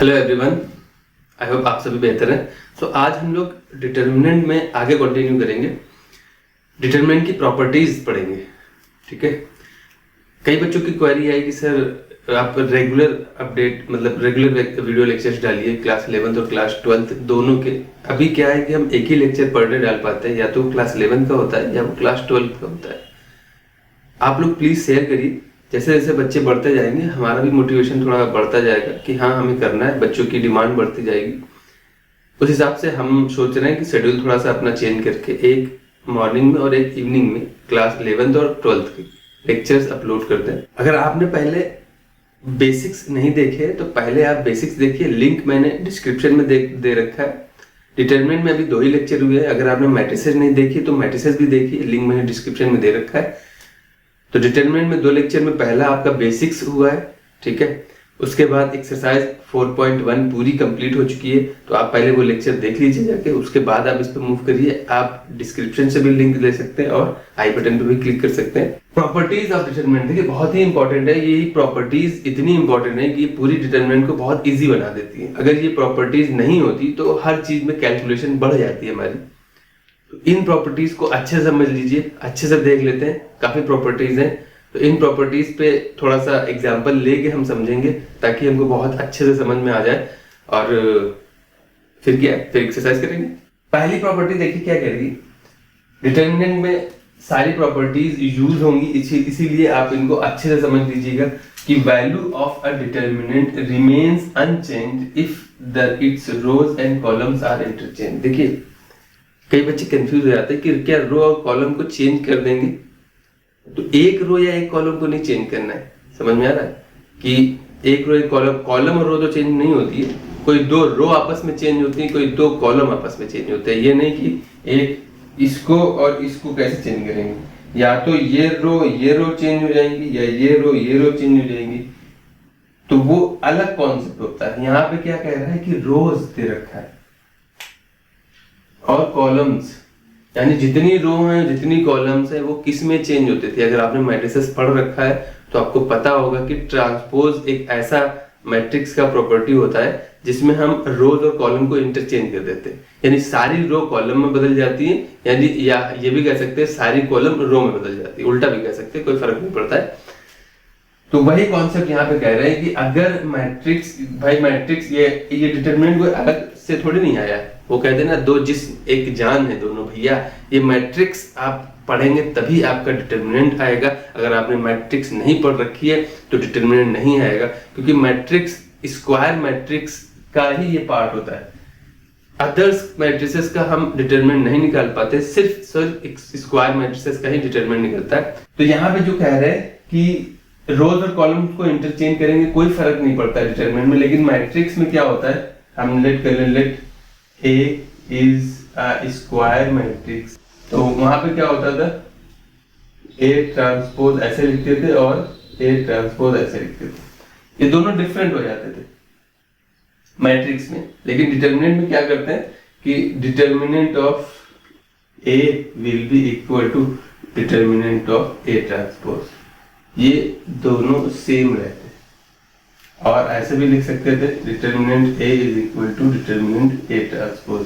Hello everyone, I hope आप सभी बेहतर हैं। तो आज हम लोग डिटर्मिनेंट में आगे कंटिन्यू करेंगे। डिटर्मिनेंट की प्रॉपर्टीज पढ़ेंगे, ठीक है। कई बच्चों की क्वेरी आई कि सर आप रेगुलर अपडेट मतलब रेगुलर वीडियो लेक्चर्स डालिए क्लास 11th और क्लास 12th दोनों के। अभी क्या है कि हम एक ही लेक्चर पर डे डाल पाते हैं, या तो क्लास 11 का होता है या वो क्लास 12 का होता है। आप लोग प्लीज शेयर करिए, जैसे जैसे बच्चे बढ़ते जाएंगे हमारा भी मोटिवेशन थोड़ा बढ़ता जाएगा कि हाँ हमें करना है, बच्चों की डिमांड बढ़ती जाएगी। उस हिसाब से हम सोच रहे हैं कि शेड्यूल थोड़ा सा अपना चेंज करके एक मॉर्निंग में और एक इवनिंग में क्लास 11th और 12th के लेक्चर्स अपलोड कर दें। अगर आपने पहले बेसिक्स नहीं देखे तो पहले आप बेसिक्स देखिए, लिंक मैंने डिस्क्रिप्शन में दे रखा है। डिटरमिनेंट में अभी 2 ही लेक्चर हुए हैं। अगर आपने मैट्रिसेस नहीं देखी तो मैट्रिसेस भी देखिए, लिंक मैंने डिस्क्रिप्शन में दे रखा है। तो डिटरमिनेंट में 2 लेक्चर में पहला आपका बेसिक्स हुआ है, ठीक है। उसके बाद एक्सरसाइज 4.1 पूरी कंप्लीट हो चुकी है, तो आप पहले वो लेक्चर देख लीजिए जाके, उसके बाद आप इस पर मूव करिए। आप डिस्क्रिप्शन से भी लिंक ले सकते हैं और आई बटन पे भी क्लिक कर सकते हैं। प्रॉपर्टीज ऑफ डिटरमिनेंट देखिए बहुत ही इंपॉर्टेंट है। ये प्रॉपर्टीज इतनी इंपॉर्टेंट है कि ये पूरी डिटरमिनेंट को बहुत ईजी बना देती है। अगर ये प्रॉपर्टीज नहीं होती तो हर चीज में कैलकुलेशन बढ़ जाती है हमारी। तो इन प्रॉपर्टीज को अच्छे से समझ लीजिए, अच्छे से देख लेते हैं। काफी प्रॉपर्टीज हैं, तो इन प्रॉपर्टीज पे थोड़ा सा एग्जांपल लेके हम समझेंगे ताकि हमको बहुत अच्छे से समझ में आ जाए। और फिर क्या, फिर एक्सरसाइज करेंगे। पहली प्रॉपर्टी देखिए क्या करेगी। डिटरमिनेंट में सारी प्रॉपर्टीज यूज होंगी, इसीलिए आप इनको अच्छे से समझ लीजिएगा कि value of a determinant remains unchanged if its rows and columns are interchange. देखिए कई बच्चे कंफ्यूज हो जाते हैं कि क्या रो और कॉलम को चेंज कर देंगे। तो एक रो या एक कॉलम को नहीं चेंज करना है। समझ में आ रहा है कि एक रो एक कॉलम और रो तो चेंज नहीं होती है। कोई 2 रो आपस में चेंज होती है, कोई 2 कॉलम आपस में चेंज होते हैं। ये नहीं कि एक इसको और इसको कैसे चेंज करेंगे, या तो ये रो चेंज हो जाएंगी या ये रो चेंज हो जाएंगी। तो वो अलग कॉन्सेप्ट होता है। यहाँ पे क्या कह रहा है कि रोज दे रखा है और कॉलम्स, यानी जितनी रो हैं जितनी कॉलम्स हैं वो किस में चेंज होते थे। अगर आपने मैट्रिसेस पढ़ रखा है तो आपको पता होगा कि ट्रांसपोज एक ऐसा मैट्रिक्स का प्रॉपर्टी होता है जिसमें हम रोज और कॉलम को इंटरचेंज कर देते हैं। यानी सारी रो कॉलम में बदल जाती है, यानी या ये भी कह सकते हैं सारी कॉलम रो में बदल जाती है, उल्टा भी कह सकते हैं, कोई फर्क नहीं पड़ता है। तो वही कॉन्सेप्ट यहाँ पे कह रहे हैं कि अगर मैट्रिक्स ये डिटरमिनेंट कोई अलग से थोड़ी नहीं आया है। वो कहते हैं ना, 2 जिस्म एक जान है दोनों भैया। ये मैट्रिक्स आप पढ़ेंगे तभी आपका डिटरमिनेंट आएगा। अगर आपने मैट्रिक्स नहीं पढ़ रखी है तो डिटरमिनेंट नहीं आएगा, क्योंकि मैट्रिक्स स्क्वायर मैट्रिक्स का ही ये पार्ट होता है। अदर्स मैट्रिसेस का हम डिटरमिनेंट नहीं निकाल पाते, सिर्फ स्क्वायर मैट्रिसेस का ही डिटरमिनेंट निकलता है। तो यहाँ पे जो कह रहे हैं कि रोज और कॉलम को इंटरचेंज करेंगे कोई फर्क नहीं पड़ता डिटरमिनेंट में, लेकिन मैट्रिक्स में क्या होता है, हम late A is a square matrix। तो वहां पे क्या होता था, A ट्रांसपोज ऐसे लिखते थे और A ट्रांसपोज ऐसे लिखते थे। ये दोनों डिफरेंट हो जाते थे मैट्रिक्स में। लेकिन डिटरमिनेंट में क्या करते हैं कि determinant of A will be equal to determinant of A transpose. ये दोनों सेम रहते हैं। और ऐसे भी लिख सकते थे determinant A is equal to determinant A transpose.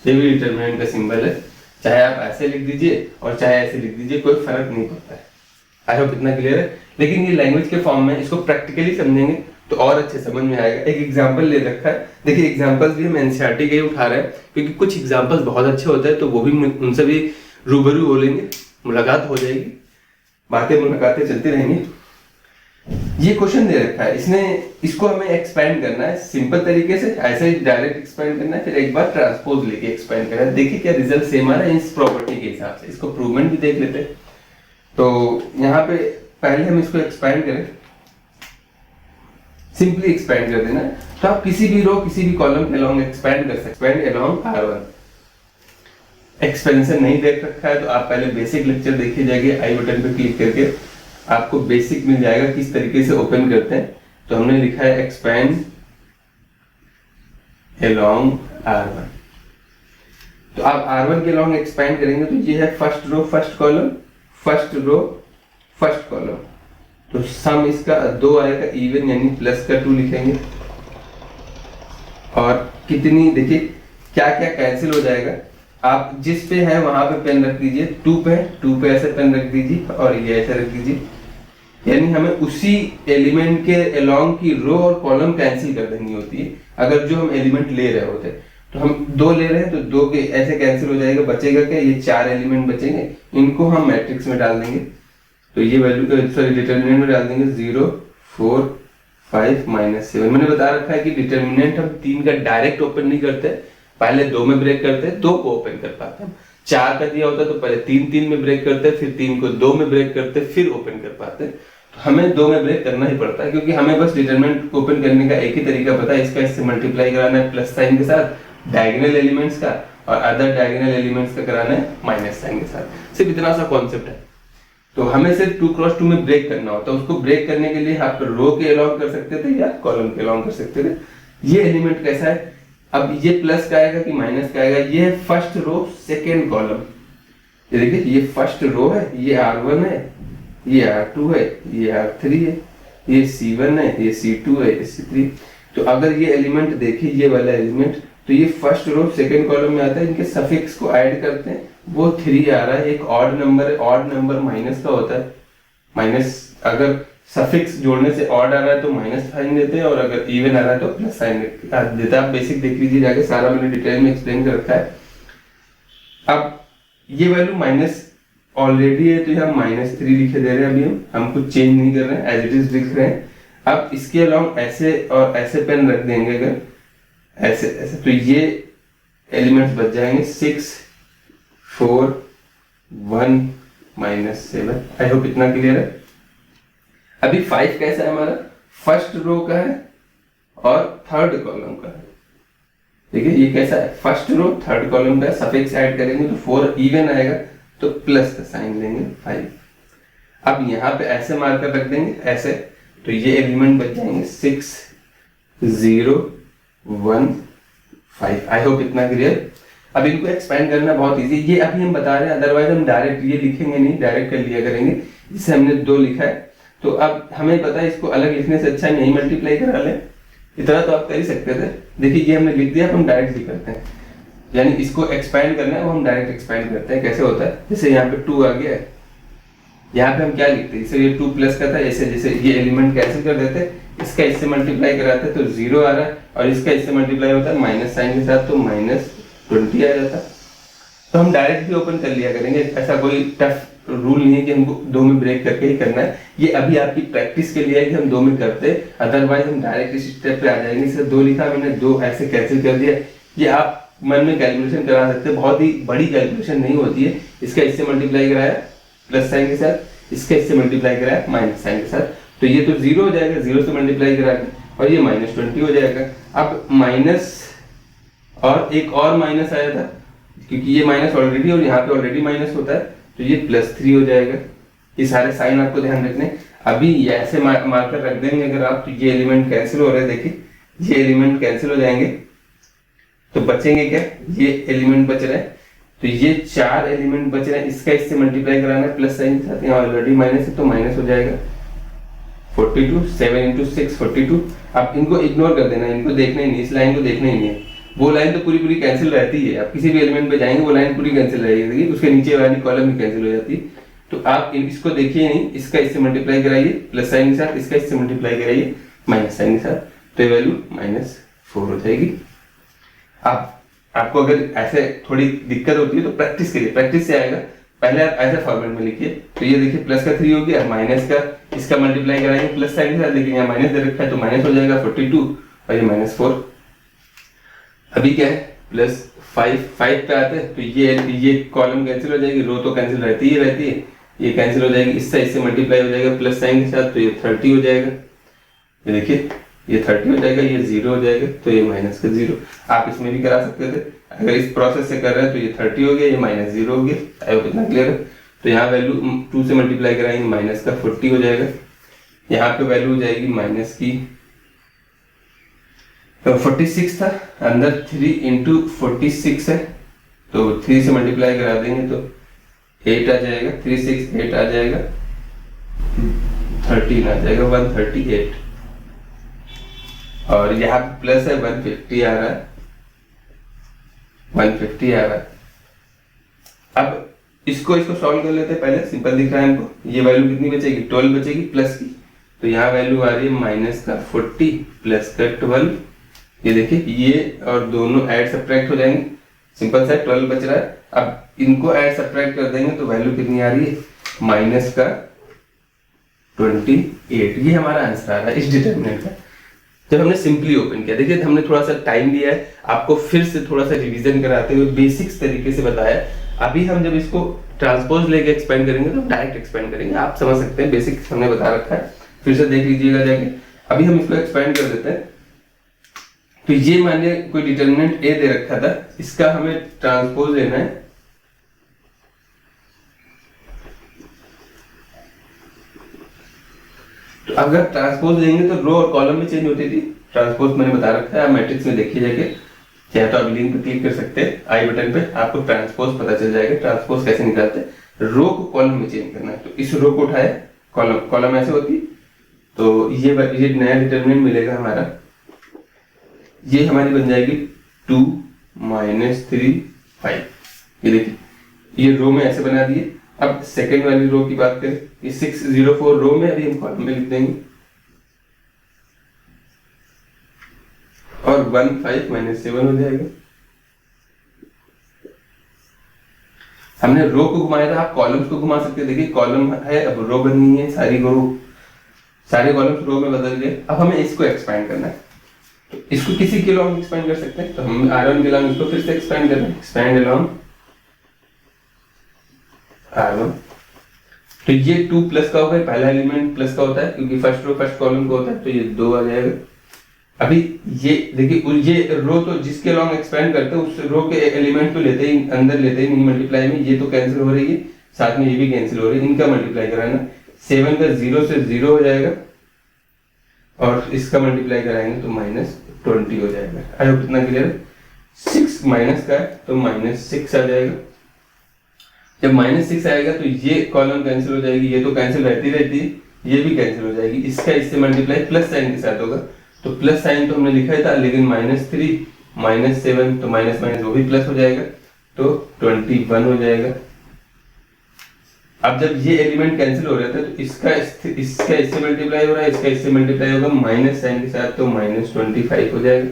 ये भी डिटरमिनेंट का सिंबल है, चाहे आप ऐसे लिख दीजिए और चाहे ऐसे लिख दीजिए, कोई फर्क नहीं पड़ता है। आई होप इतना क्लियर है। लेकिन ये लैंग्वेज के फॉर्म में, इसको प्रैक्टिकली समझेंगे तो और अच्छे समझ में आएगा। एक एग्जाम्पल ले रखा है, देखिए एग्जाम्पल्स भी हम एनसीईआरटी के ही उठा रहे हैं, क्योंकि कुछ एग्जाम्पल्स बहुत अच्छे होते हैं, तो वो भी उनसे भी रूबरू बोलेंगे, मुलाकात हो जाएगी, मुलाकातें चलती रहेंगी। ये क्वेश्चन दे रखा है, इसको हमें एक्सपेंड करना है सिंपल तरीके से, ऐसे ही डायरेक्ट एक्सपेंड करना है, फिर एक बार ट्रांसपोज लेके एक्सपेंड करना है। देखिए क्या रिजल्ट सेम आ रहा है इस प्रॉपर्टी के हिसाब से। इसको प्रूवमेंट भी देख लेते हैं। तो यहाँ पे पहले हम इसको एक्सपेंड करें, सिंपली एक्सपेंड कर देना। तो आप किसी भी रो किसी भी कॉलम के अलोंग एक्सपेंड कर सकते, एक्सपेंड अलोंग R1। एक्सपेंशन नहीं देख रखा है तो आप पहले बेसिक लेक्चर देखिए जाके, आई बटन पे क्लिक करके आपको बेसिक मिल जाएगा किस तरीके से ओपन करते हैं। तो हमने लिखा है एक्सपेंड अलोंग R1। तो आप R1 के अलोंग एक्सपेंड करेंगे तो ये है first row first column, first row first column. तो सम इसका 2 आएगा इवन, यानी प्लस का 2 लिखेंगे। और कितनी, देखिए क्या क्या कैंसिल हो जाएगा। आप जिस पे है वहां पे पेन रख दीजिए, 2 पे है 2 पे ऐसे पेन रख दीजिए और ये ऐसे रख दीजिए, यानी हमें उसी एलिमेंट के अलोंग की रो और कॉलम कैंसिल कर देनी होती है। अगर जो हम एलिमेंट ले रहे होते तो हम 2 ले रहे हैं तो 2 के ऐसे कैंसिल हो जाएगा, बचेगा क्या, ये 4 एलिमेंट बचेंगे, इनको हम मैट्रिक्स में डाल देंगे। तो ये वैल्यू सॉरी डिटर्मिनेंट में डाल देंगे 0 4 5 -7। मैंने बता रखा है कि डिटर्मिनेंट हम 3 का डायरेक्ट ओपन नहीं करते, पहले 2 में ब्रेक करते हैं, 2 को ओपन कर पाते हैं। 4 का दिया होता तो पहले 3 में ब्रेक करते, फिर 3 को 2 में ब्रेक करते, फिर ओपन कर पाते। तो हमें 2 में ब्रेक करना ही पड़ता है, क्योंकि हमें बस डिटरमिनेंट ओपन करने का एक ही तरीका पता है, इसका इससे मल्टीप्लाई कराना है प्लस साइन के साथ डायगोनल एलिमेंट्स का, और अदर डायगोनल एलिमेंट्स का कराना है माइनस साइन के साथ। सिर्फ इतना सा कॉन्सेप्ट है। तो हमें सिर्फ 2 क्रॉस 2 में ब्रेक करना होता है। उसको ब्रेक करने के लिए आप रो के अलोंग कर सकते थे या कॉलम के अलोंग कर सकते थे। ये एलिमेंट कैसा है, अब ये प्लस का आएगा कि माइनस का आएगा, ये है फर्स्ट रो सेकेंड कॉलम। ये देखिए ये फर्स्ट रो है, ये R1 है, ये R2 है, ये R3 है, ये C1 है, ये C2 है, ये C3। तो अगर ये एलिमेंट देखिए, ये वाला एलिमेंट, तो ये फर्स्ट रो सेकंड कॉलम में आता है, इनके सफिक्स को ऐड करते हैं, वो 3 आ रहा है। एक ऑड नंबर है, ऑड नंबर माइनस का होता है, माइनस अगर सफिक्स जोड़ने से ऑड आ रहा है तो माइनस साइन देते हैं, और अगर इवन आ रहा है तो प्लस साइन देते हैं। आप बेसिक देख लीजिए जाके, सारा मैंने डिटेल में एक्सप्लेन कर रखा है। अब ये वैल्यू माइनस ऑलरेडी है तो यहाँ -3 लिखे दे रहे हैं, अभी हम कुछ चेंज नहीं कर रहे हैं, एज इट इज लिख रहे हैं। अब इसके अलावा ऐसे और ऐसे पेन रख देंगे, अगर ऐसे ऐसे, तो ये एलिमेंट्स बच जाएंगे 6 4 1 -7। आई होप इतना क्लियर है। अभी 5 कैसा है हमारा, फर्स्ट रो का है और थर्ड कॉलम का है। देखिए ये कैसा है, फर्स्ट रो थर्ड कॉलम का है, सफिक्स ऐड करेंगे तो 4 इवन आएगा, तो प्लस का साइन लेंगे 5। अब यहाँ पे ऐसे मार्कर रख देंगे ऐसे, तो ये एलिमेंट बच जाएंगे 6 0 1 5। आई होप इतना क्लियर। अब इनको एक्सपेंड करना बहुत इजी, ये अभी हम बता रहे हैं, अदरवाइज हम डायरेक्ट ये लिखेंगे नहीं, डायरेक्ट कर लिया करेंगे। जिसे हमने 2 लिखा है, तो अब हमें पता है इसको अलग लिखने से अच्छा नहीं मल्टीप्लाई करा लें, इतना तो आप कर ही सकते थे। देखिए ये हमने लिख दिया, अब हम डायरेक्ट लिख करते हैं, यानी इसको एक्सपेंड करना है वो हम डायरेक्ट एक्सपेंड करते हैं। कैसे होता है, जैसे यहाँ पे 2 आ गया है, यहाँ पे हम क्या लिखते हैं, जैसे ये 2 प्लस का था, ऐसे जैसे ये एलिमेंट कैंसिल कर देते, इसका इससे मल्टीप्लाई कराते तो 0 आ रहा है, और इसका इससे मल्टीप्लाई होता है माइनस साइन के साथ, तो -20 आ जाता। तो हम डायरेक्ट भी ओपन कर लिया करेंगे, ऐसा कोई टफ रूल नहीं है कि हमको 2 में ब्रेक करके ही करना है। ये अभी आपकी प्रैक्टिस के लिए है कि हम 2 में करते, अदरवाइज हम डायरेक्ट इस स्टेप पे आ जाएंगे। इसे 2 लिखा मैंने, 2 ऐसे कैंसिल कर दिया। ये आप मन में कैलकुलेशन करा सकते हैं, बहुत ही बड़ी कैलकुलेशन नहीं होती है। इसका इससे मल्टीप्लाई कराया प्लस साइन के साथ, इसका इससे मल्टीप्लाई कराया माइनस साइन के साथ, तो ये तो 0 हो जाएगा, 0 से मल्टीप्लाई करा के, और ये -20 हो जाएगा। अब माइनस और एक और माइनस आया था, क्योंकि ये माइनस ऑलरेडी और यहाँ पे ऑलरेडी माइनस होता है, तो ये +3 हो जाएगा। ये सारे साइन आपको ध्यान रखने। अभी ये ऐसे मार्कर रख देंगे अगर आप, तो ये एलिमेंट कैंसिल हो रहे हैं, देखिए ये एलिमेंट कैंसिल हो जाएंगे, तो बचेंगे क्या, ये एलिमेंट बच रहे हैं, तो ये 4 एलिमेंट बच रहे हैं। इसका इससे मल्टीप्लाई कराना है प्लस साइन के साथ, यहाँ ऑलरेडी माइनस है तो माइनस हो जाएगा 42, 7 × 6 42। आप इनको इग्नोर कर देना, इनको देखना ही नहीं, इस लाइन को देखना ही नहीं है। वो लाइन तो पूरी पूरी कैंसिल रहती है, आप किसी भी एलिमेंट पे जाएंगे वो लाइन पूरी कैंसिल रहेगी, उसके नीचे वाली कॉलम भी कैंसिल हो जाती है। तो आप इसको देखिए नहीं, इसका इससे मल्टीप्लाई कराइए प्लस साइन के साथ, इसका इससे मल्टीप्लाई कराइए माइनस साइन के साथ, तो ये वैल्यू -4 हो जाएगी। आपको अगर ऐसे थोड़ी दिक्कत होती है तो प्रैक्टिस करिए, प्रैक्टिस से आएगा। पहले आप ऐसे फॉर्मेट में लिखिए, तो ये देखिए प्लस का 3 हो गया, माइनस का इसका मल्टीप्लाई कराएंगे प्लस साइन के साथ, लेकिन यहाँ माइनस दे रखा है तो माइनस हो जाएगा 42 और ये -4। अभी क्या है +5 पे आते हैं, तो ये कॉलम कैंसिल हो जाएगी, रो तो कैंसिल रहती है, ये कैंसिल हो जाएगी, इससे मल्टीप्लाई हो जाएगा प्लस साइन के साथ, तो ये 30 हो जाएगा। ये देखिए ये 30 हो जाएगा, ये 0 हो जाएगा, तो ये -0। आप इसमें भी करा सकते थे, अगर इस प्रोसेस से कर रहे हैं तो ये 30 हो गया, ये -0 हो गया। आई होप इतना क्लियर है। तो यहाँ वैल्यू 2 से मल्टीप्लाई कराएंगे माइनस का 40 हो जाएगा, यहाँ पे वैल्यू हो जाएगी माइनस की 46 था, अंदर 3 × 46 है, तो 3 से मल्टीप्लाई करा देंगे तो 8 आ जाएगा, 3 6 8 आ जाएगा, 13 आ जाएगा, 138। और यहाँ पे प्लस है 150 आ रहा है, 150 आ रहा है। अब इसको सॉल्व कर लेते हैं। पहले सिंपल दिख रहा है हमको। ये वैल्यू कितनी बचेगी, 12 बचेगी प्लस की। तो यहाँ वैल्यू आ रही है माइनस का 40 प्लस का 12। ये देखिए ये और दोनों ऐड सब्ट्रैक्ट हो जाएंगे, सिंपल सा 12 बच रहा है। अब इनको ऐड सब्ट्रैक्ट कर देंगे तो वैल्यू कितनी आ रही है, माइनस का 28। ये हमारा आंसर आ रहा है इस डिटरमिनेंट का। जब हमने सिंपली ओपन किया, देखिए हमने थोड़ा सा टाइम लिया है आपको फिर से थोड़ा सा रिवीजन कराते हुए बेसिक्स तरीके से बताया। अभी हम जब इसको ट्रांसपोज लेके एक्सपेंड करेंगे तो डायरेक्ट एक्सपेंड करेंगे, आप समझ सकते हैं, बेसिक्स हमने बता रखा है, फिर से देख लीजिएगा जाके। अभी हम इसको एक्सपेंड कर देते हैं। तो ये मानिए कोई डिटरमिनेंट ए दे रखा था, इसका हमें ट्रांसपोज लेना है। तो अगर ट्रांसपोज लेंगे तो रो और कॉलम में चेंज होती थी। ट्रांसपोज मैंने बता रखा है, मैट्रिक्स में देखिए जाके, चाहे तो आप लिंक पे क्लिक कर सकते हैं आई बटन पे, आपको ट्रांसपोज पता चल जाएगा। ट्रांसपोज कैसे निकालते हैं, रो को कॉलम में चेंज करना है। तो इस रो को उठाए, कॉलम ऐसे होती, तो ये नया डिटरमिनेंट मिलेगा हमारा। ये हमारी बन जाएगी 2 - 3 5। ये देखिए ये रो में ऐसे बना दिए। अब सेकंड वाली रो की बात करें, ये 604 रो में, अभी हम कॉलम में लिख देंगे। और 15 - 7 हो जाएगा। हमने रो को घुमाया था, आप कॉलम्स को घुमा सकते हैं। देखिए कॉलम है, अब रो बननी है, सारे कॉलम्स रो में बदल गए। अब हमें इसको एक्सपेंड करना है, तो इसको किसी के लॉन्ग एक्सपेंड कर सकते हैं। तो हम R1 के लॉन्ग इसको फिर से एक्सपेंड कर रहे हैं, एक्सपेंड अलॉन्ग R1। तो ये 2 प्लस का होगा, पहला एलिमेंट प्लस का होता है क्योंकि फर्स्ट रो फर्स्ट कॉलम का होता है, तो ये 2 आ जाएगा। अभी ये देखिए ये रो तो जिसके लॉन्ग एक्सपेंड करते हैं उस रो के एलिमेंट को लेते ही अंदर लेते ही नहीं मल्टीप्लाई में, ये तो कैंसिल हो रही है, साथ में ये भी कैंसिल हो रही है, इनका मल्टीप्लाई कराना। 7 का 0 से 0 हो जाएगा और इसका मल्टीप्लाई कराएंगे तो -20 हो जाएगा। आई होप इतना क्लियर है। 6 माइनस का है तो -6 आ जाएगा। जब -6 आएगा तो ये कॉलम कैंसिल हो जाएगी, ये तो कैंसिल रहती रहती है, ये भी कैंसिल हो जाएगी। इसका इससे मल्टीप्लाई प्लस साइन के साथ होगा, तो प्लस साइन तो हमने लिखा ही था, लेकिन -3 - 7 तो माइनस माइनस वो भी प्लस हो जाएगा, तो 21 हो जाएगा। अब जब ये एलिमेंट कैंसिल हो रहा था तो इसका इससे मल्टीप्लाई हो रहा है, इसका इससे मल्टीप्लाई होगा माइनस साइन के साथ, तो -25 हो जाएगा।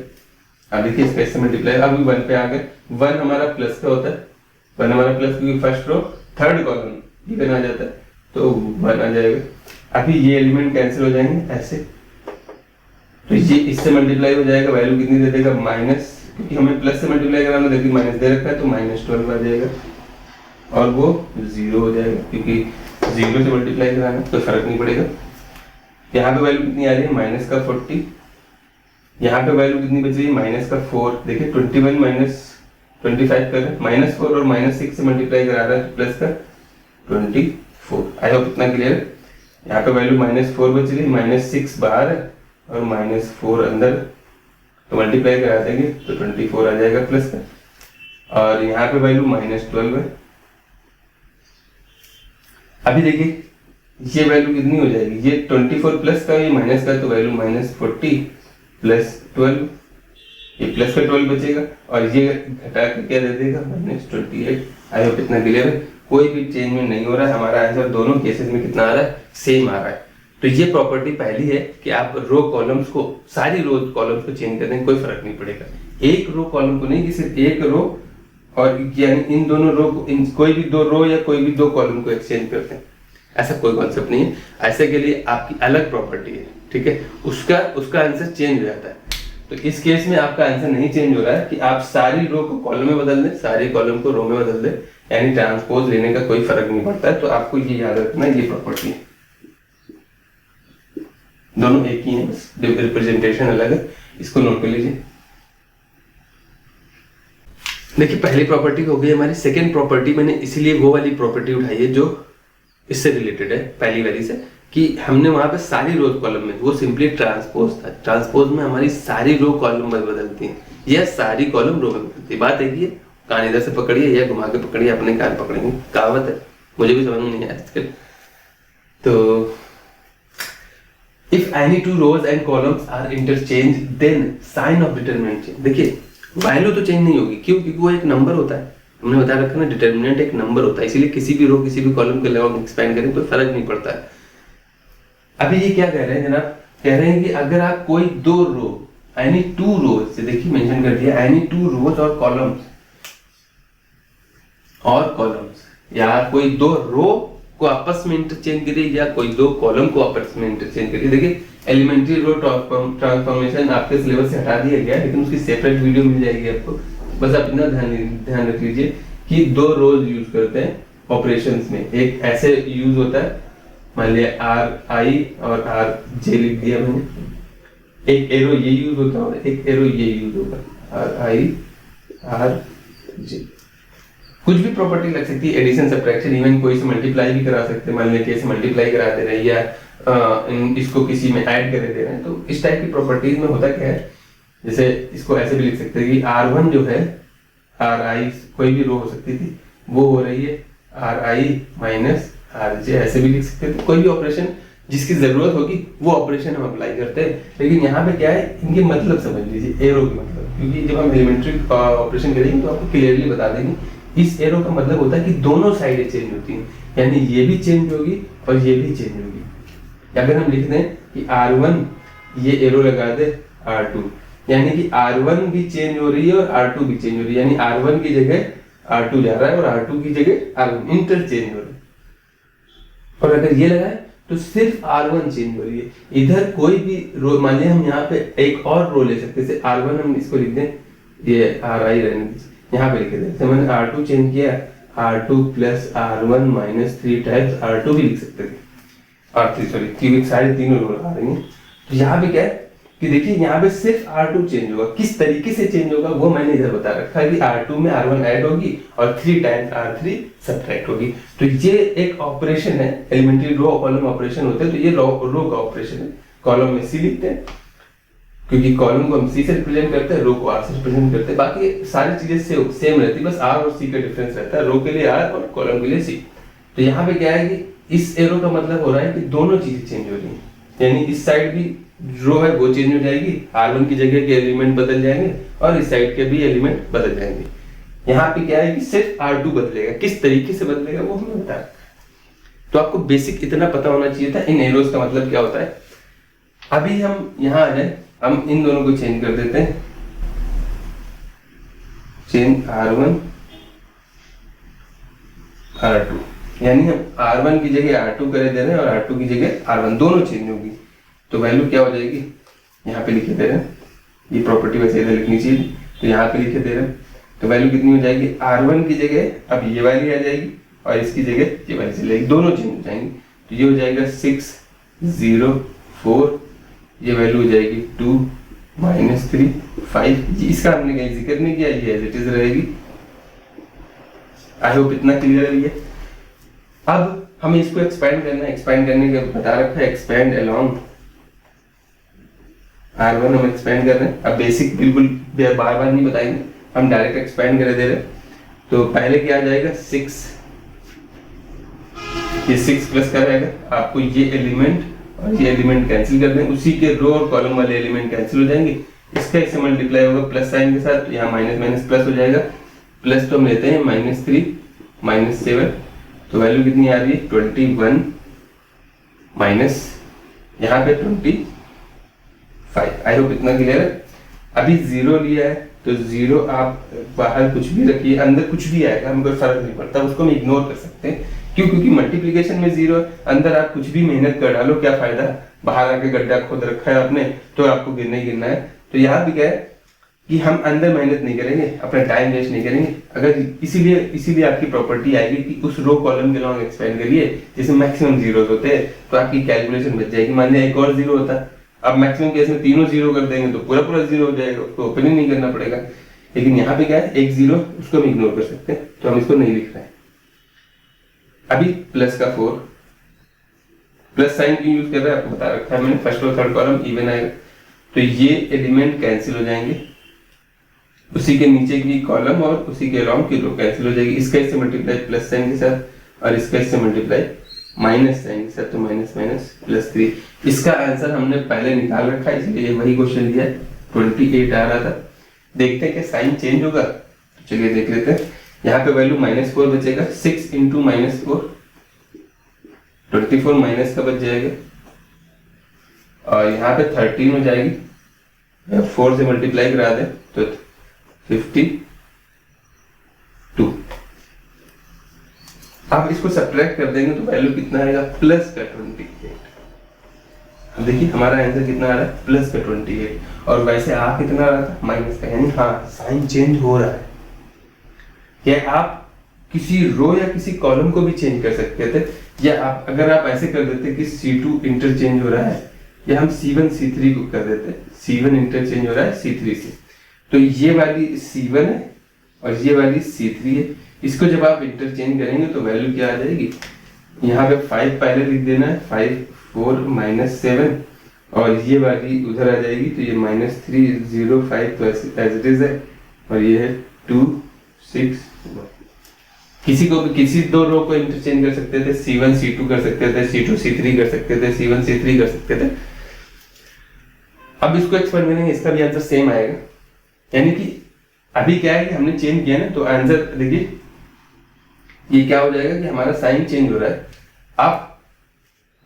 अब देखिए इसका इससे मल्टीप्लाई, अभी 1 पे आ गए। 1 हमारा प्लस का होता है, 1 हमारा प्लस क्योंकि first row third column even आ जाता है, तो 1 आ जाएगा। अभी ये एलिमेंट कैंसिल हो जाएंगे ऐसे, तो ये इससे मल्टीप्लाई हो जाएगा, वैल्यू कितनी दे देगा माइनस, क्योंकि हमें प्लस से मल्टीप्लाई कराना, देखिए माइनस दे रखा है तो -12 आ जाएगा। और वो 0 हो जाएगा क्योंकि 0 से मल्टीप्लाई कराना, कोई फर्क नहीं पड़ेगा। यहाँ पे वैल्यू कितनी आ रही है, -40। यहाँ पे वैल्यू कितनी बच रही है, -4। देखिए 21 - 25 कर -4 और -6 से मल्टीप्लाई करा रहा है, प्लस का 24। आई होप इतना क्लियर है। यहाँ पे वैल्यू -4 बच रही है, -6 बाहर है और -4 अंदर, तो मल्टीप्लाई करा देंगे तो 24 आ जाएगा प्लस का। और यहाँ पे वैल्यू -12 है। अभी देखिए ये वैल्यू कितनी हो जाएगी, ये 24 प्लस का, ये माइनस का, तो वैल्यू -40 + 12, ये प्लस का 12 बचेगा और ये घटा के क्या दे देगा, -28। आई होप इतना क्लियर है। कोई भी चेंज में नहीं हो रहा है, हमारा आंसर दोनों केसेस में कितना आ रहा है, सेम आ रहा है। तो ये प्रॉपर्टी पहली है कि आप रो कॉलम्स को, सारी रो कॉलम्स को चेंज कर देंगे, कोई फर्क नहीं पड़ेगा। एक रो कॉलम को नहीं, कि सिर्फ एक रो और यानी इन दोनों रो को, कोई भी 2 रो या कोई भी 2 कॉलम को एक्सचेंज करते हैं, ऐसा कोई कॉन्सेप्ट नहीं है। ऐसे के लिए आपकी अलग प्रॉपर्टी है, ठीक है, उसका आंसर चेंज हो जाता है। तो इस केस में आपका आंसर नहीं चेंज हो रहा है कि आप सारी रो को कॉलम में बदल दें, सारी कॉलम को रो में बदल दें, यानी ट्रांसपोज लेने का कोई फर्क नहीं पड़ता है। तो आपको ये याद रखना, ये प्रॉपर्टी है, दोनों एक ही है, बस रिप्रेजेंटेशन अलग है, इसको नोट कर लीजिए। देखिए पहली प्रॉपर्टी हो गई हमारी। सेकेंड प्रॉपर्टी मैंने इसलिए वो वाली प्रॉपर्टी उठाई है जो इससे रिलेटेड है पहली वाली से, कि हमने वहां पे सारी रो कॉलम में, वो सिंपली ट्रांसपोज था। ट्रांसपोज में हमारी सारी रो कॉलम में बदलती हैं, या सारी कॉलम रो में बदलती है। बात एक ही है, कान इधर से पकड़िए या घुमा के पकड़िए, अपने कान पकड़ेंगे, कहावत है, मुझे भी समझ में नहीं आया आजकल। तो if any two rows and columns are interchange then sign of determinant change. देखिए वैल्यू तो चेंज नहीं होगी, क्यों? क्योंकि वो एक नंबर होता है, हमने बता रखा ना डिटरमिनेंट एक नंबर होता है, इसीलिए किसी भी रो किसी भी कॉलम के अलावा एक्सपेंड करें तो फर्क नहीं पड़ता है। अभी ये क्या कह रहे हैं जनाब, कह रहे हैं कि अगर आप कोई दो रो एनी टू रोज से, देखिए मेंशन कर दिया एनी टू रोज और कॉलम्स या कोई दो रो को आपस में इंटरचेंज करिए या कोई दो कॉलम को आपस में इंटरचेंज करिए। देखिए एलिमेंट्री रो ट्रांसफॉर्मेशन आपके सिलेबस से हटा दिया गया, लेकिन उसकी सेपरेट वीडियो मिल जाएगी आपको। बस आप इतना ध्यान रख लीजिए कि दो रोज यूज करते हैं ऑपरेशंस में। एक ऐसे यूज होता है, मान लिया आर आई और आर जे लिख दिया मैंने, एक एरो ये यूज होता है और एक एरो ये यूज होता है, आर आई आर जे। कुछ भी प्रॉपर्टी लग सकती है, एडिशन सब्ट्रैक्शन, इवन कोई से मल्टीप्लाई भी करा सकते हैं, मान लिया कैसे मल्टीप्लाई करा दे रहे हैं या इसको किसी में ऐड कर दे रहे हैं। तो इस टाइप की प्रॉपर्टीज में होता क्या है, जैसे इसको ऐसे भी लिख सकते हैं कि R1 जो है आर आई, कोई भी रो हो सकती थी, वो हो रही है are I minus R J, ऐसे भी लिख सकते थे। कोई भी ऑपरेशन जिसकी जरूरत होगी वो ऑपरेशन हम अप्लाई करते हैं। लेकिन यहाँ पे क्या है, इनके मतलब समझ लीजिए, एरो के मतलब, क्योंकि जब हम एलिमेंट्री ऑपरेशन करेंगे तो आपको क्लियरली बता देंगे। इस एरो का मतलब होता है कि दोनों साइडें चेंज होती हैं, यानी ये भी चेंज होगी और ये भी चेंज होगी। अगर हम लिख दें कि R1 ये एरो लगा दे R2, यानी कि R1 भी चेंज हो रही है और R2 भी चेंज हो रही है, यानी R1 की जगह R2 जा रहा है और R2 की जगह R1, इंटरचेंज हो रहा है। और अगर ये लगाए तो सिर्फ R1 चेंज हो रही है। इधर कोई भी रो, मान लिया हम यहाँ पे एक और रो ले सकते हैं, R1 हम इसको लिख दें, ये RI रहने दीजिए, यहाँ पे लिखे थे, मैंने R2 चेंज किया, R2 plus R1 minus 3 times R2 भी लिख सकते थे, R3 सॉरी, क्योंकि सारे तीनों रो आ रही हैं। तो यहाँ पे क्या है कि देखिए यहाँ पे सिर्फ R2 चेंज होगा, किस तरीके से चेंज होगा वो मैंने इधर बता रखा है कि R2 में R1 ऐड होगी और 3 टाइम्स R3 सब्ट्रैक्ट होगी। तो ये एक ऑपरेशन है, एलिमेंट्री रो कॉलम ऑपरेशन होते हैं, तो ये रो का ऑपरेशन है। कॉलम में C लिखते हैं क्योंकि कॉलम को हम C से रिप्रेजेंट करते हैं, रो को R से रिप्रेजेंट करते हैं, बाकी सारी चीजें सेम रहती है, बस R और C का डिफरेंस रहता है, रो के लिए R और कॉलम के लिए C। तो यहाँ पे क्या है कि इस एरो का मतलब हो रहा है कि दोनों चीजें चेंज हो रही हैं, यानी इस साइड भी रो है वो चेंज हो जाएगी, R1 की जगह के एलिमेंट बदल जाएंगे और इस साइड के भी एलिमेंट बदल जाएंगे। यहाँ पे क्या है कि सिर्फ R2 बदलेगा, किस तरीके से बदलेगा वो हमें बता। तो आपको बेसिक इतना पता होना चाहिए था इन एरोस का मतलब क्या होता है। अभी हम यहाँ आ जाए, हम इन दोनों को चेंज कर देते हैं, चेंज R1 R2, यानी हम R1 की जगह R2 करे दे रहे हैं और R2 की जगह R1, दोनों चेंज होगी। तो वैल्यू क्या हो जाएगी, यहाँ पे लिखे दे रहे हैं, ये प्रॉपर्टी वैसे इधर लिखनी चाहिए, तो यहाँ पे लिखे दे रहे हैं। तो वैल्यू कितनी हो जाएगी, R1 की जगह अब ये वाली आ जाएगी और इसकी जगह ये वाली चली जाएगी, दोनों चेंज हो जाएंगे। तो ये हो जाएगा 6 0 4, ये वैल्यू हो जाएगी 2 -3 5। इसका हमने कहीं जिक्र नहीं किया, ये एज इट इज रहेगी। आई होप इतना क्लियर है ये। अब हमें इसको एक्सपेंड करना है, एक्सपेंड करने का बता रखा है, एक्सपेंड अलोंग R1 हम एक्सपेंड कर रहे हैं। अब बेसिक बिल्कुल बार बार नहीं बताएंगे, हम डायरेक्ट एक्सपेंड कर दे रहे हैं। तो पहले क्या आ जाएगा 6, ये 6 प्लस क्या रहेगा, आपको ये एलिमेंट और ये एलिमेंट कैंसिल कर दें, उसी के रो और कॉलम वाले एलिमेंट कैंसिल हो जाएंगे, इसका इससे मल्टीप्लाई होगा प्लस साइन के साथ, यहाँ माइनस माइनस प्लस हो जाएगा, प्लस तो हम लेते हैं -3 -7, तो वैल्यू कितनी आ रही है 21 माइनस यहाँ पे 25। आई होप इतना क्लियर है। अभी 0 लिया है तो 0 आप बाहर कुछ भी रखिए, अंदर कुछ भी आएगा, हमें कोई फर्क नहीं पड़ता, उसको हम इग्नोर कर सकते हैं। क्यों? क्योंकि मल्टीप्लिकेशन में 0 है, अंदर आप कुछ भी मेहनत कर डालो क्या फायदा, बाहर आके गड्ढा खोद रखा है आपने तो आपको गिरना ही गिरना है। तो यहाँ भी क्या है कि हम अंदर मेहनत नहीं करेंगे, अपना टाइम वेस्ट नहीं करेंगे। अगर इसीलिए आपकी प्रॉपर्टी आएगी कि उस रो कॉलम के लॉन्ग एक्सपेंड करिए जिसमें मैक्सिमम जीरोस होते हैं, तो आपकी कैलकुलेशन बच जाएगी। मान लिया एक और 0 होता है, अब मैक्सिमम केस में तीनों 0 कर देंगे तो पूरा 0 हो जाएगा, उसको ओपन ही नहीं करना पड़ेगा। लेकिन यहाँ पे क्या है, एक 0 उसको हम इग्नोर कर सकते हैं, तो हम इसको नहीं लिख रहे हैं। अभी प्लस का 4, प्लस साइन क्यों यूज कर रहे हैं आपको बता रखा है मैंने, फर्स्ट और थर्ड कॉलम इवन आएगा, तो ये एलिमेंट कैंसिल हो जाएंगे, उसी के नीचे की कॉलम और उसी के अलोंग की रो कैंसिल हो जाएगी, इसका इससे मल्टीप्लाई प्लस साइन के साथ और इसका इससे मल्टीप्लाई माइनस साइन सब, तो माइनस माइनस प्लस 3। इसका आंसर हमने पहले निकाल रखा है, इसलिए वही क्वेश्चन दिया है, 28 आ रहा था। देखते हैं कि साइन चेंज होगा, तो चलिए देख लेते हैं। यहाँ पे वैल्यू -4 बचेगा, 6 इंटू -4 24 माइनस का बच जाएगा, और यहाँ पे 13 हो जाएगी, 4 से मल्टीप्लाई करा दे तो 52। अब इसको सब्ट्रैक्ट कर देंगे तो वैल्यू कितना आएगा, प्लस का 28। अब देखिए हमारा आंसर कितना आ रहा है, प्लस का 28, और वैसे आ कितना रहा था, माइनस का, यानी हाँ साइन चेंज हो रहा है। क्या आप किसी रो या किसी कॉलम को भी चेंज कर सकते थे, या आप अगर आप ऐसे कर देते कि C2 इंटरचेंज हो रहा है, या हम C1 C3 को कर देते, C1 इंटरचेंज हो रहा है C3 से, तो ये वाली C1 है और ये वाली C3 है। इसको जब आप इंटरचेंज करेंगे तो वैल्यू क्या आ जाएगी, यहाँ पे 5 पहले लिख देना है, 5 4 -7, और ये वाली उधर आ जाएगी, तो ये -3 0 5 तो एज इट इज है, और ये है 2 6 1। किसी को भी किसी दो रो को इंटरचेंज कर सकते थे, C1 C2 कर सकते थे, C2 C3 कर सकते थे, C1 C3 कर सकते थे। अब इसको एक्सपेंड करेंगे, इसका भी आंसर सेम आएगा, यानी कि अभी क्या है कि हमने चेंज किया ना, तो आंसर देखिए ये क्या हो जाएगा कि हमारा साइन चेंज हो रहा है। आप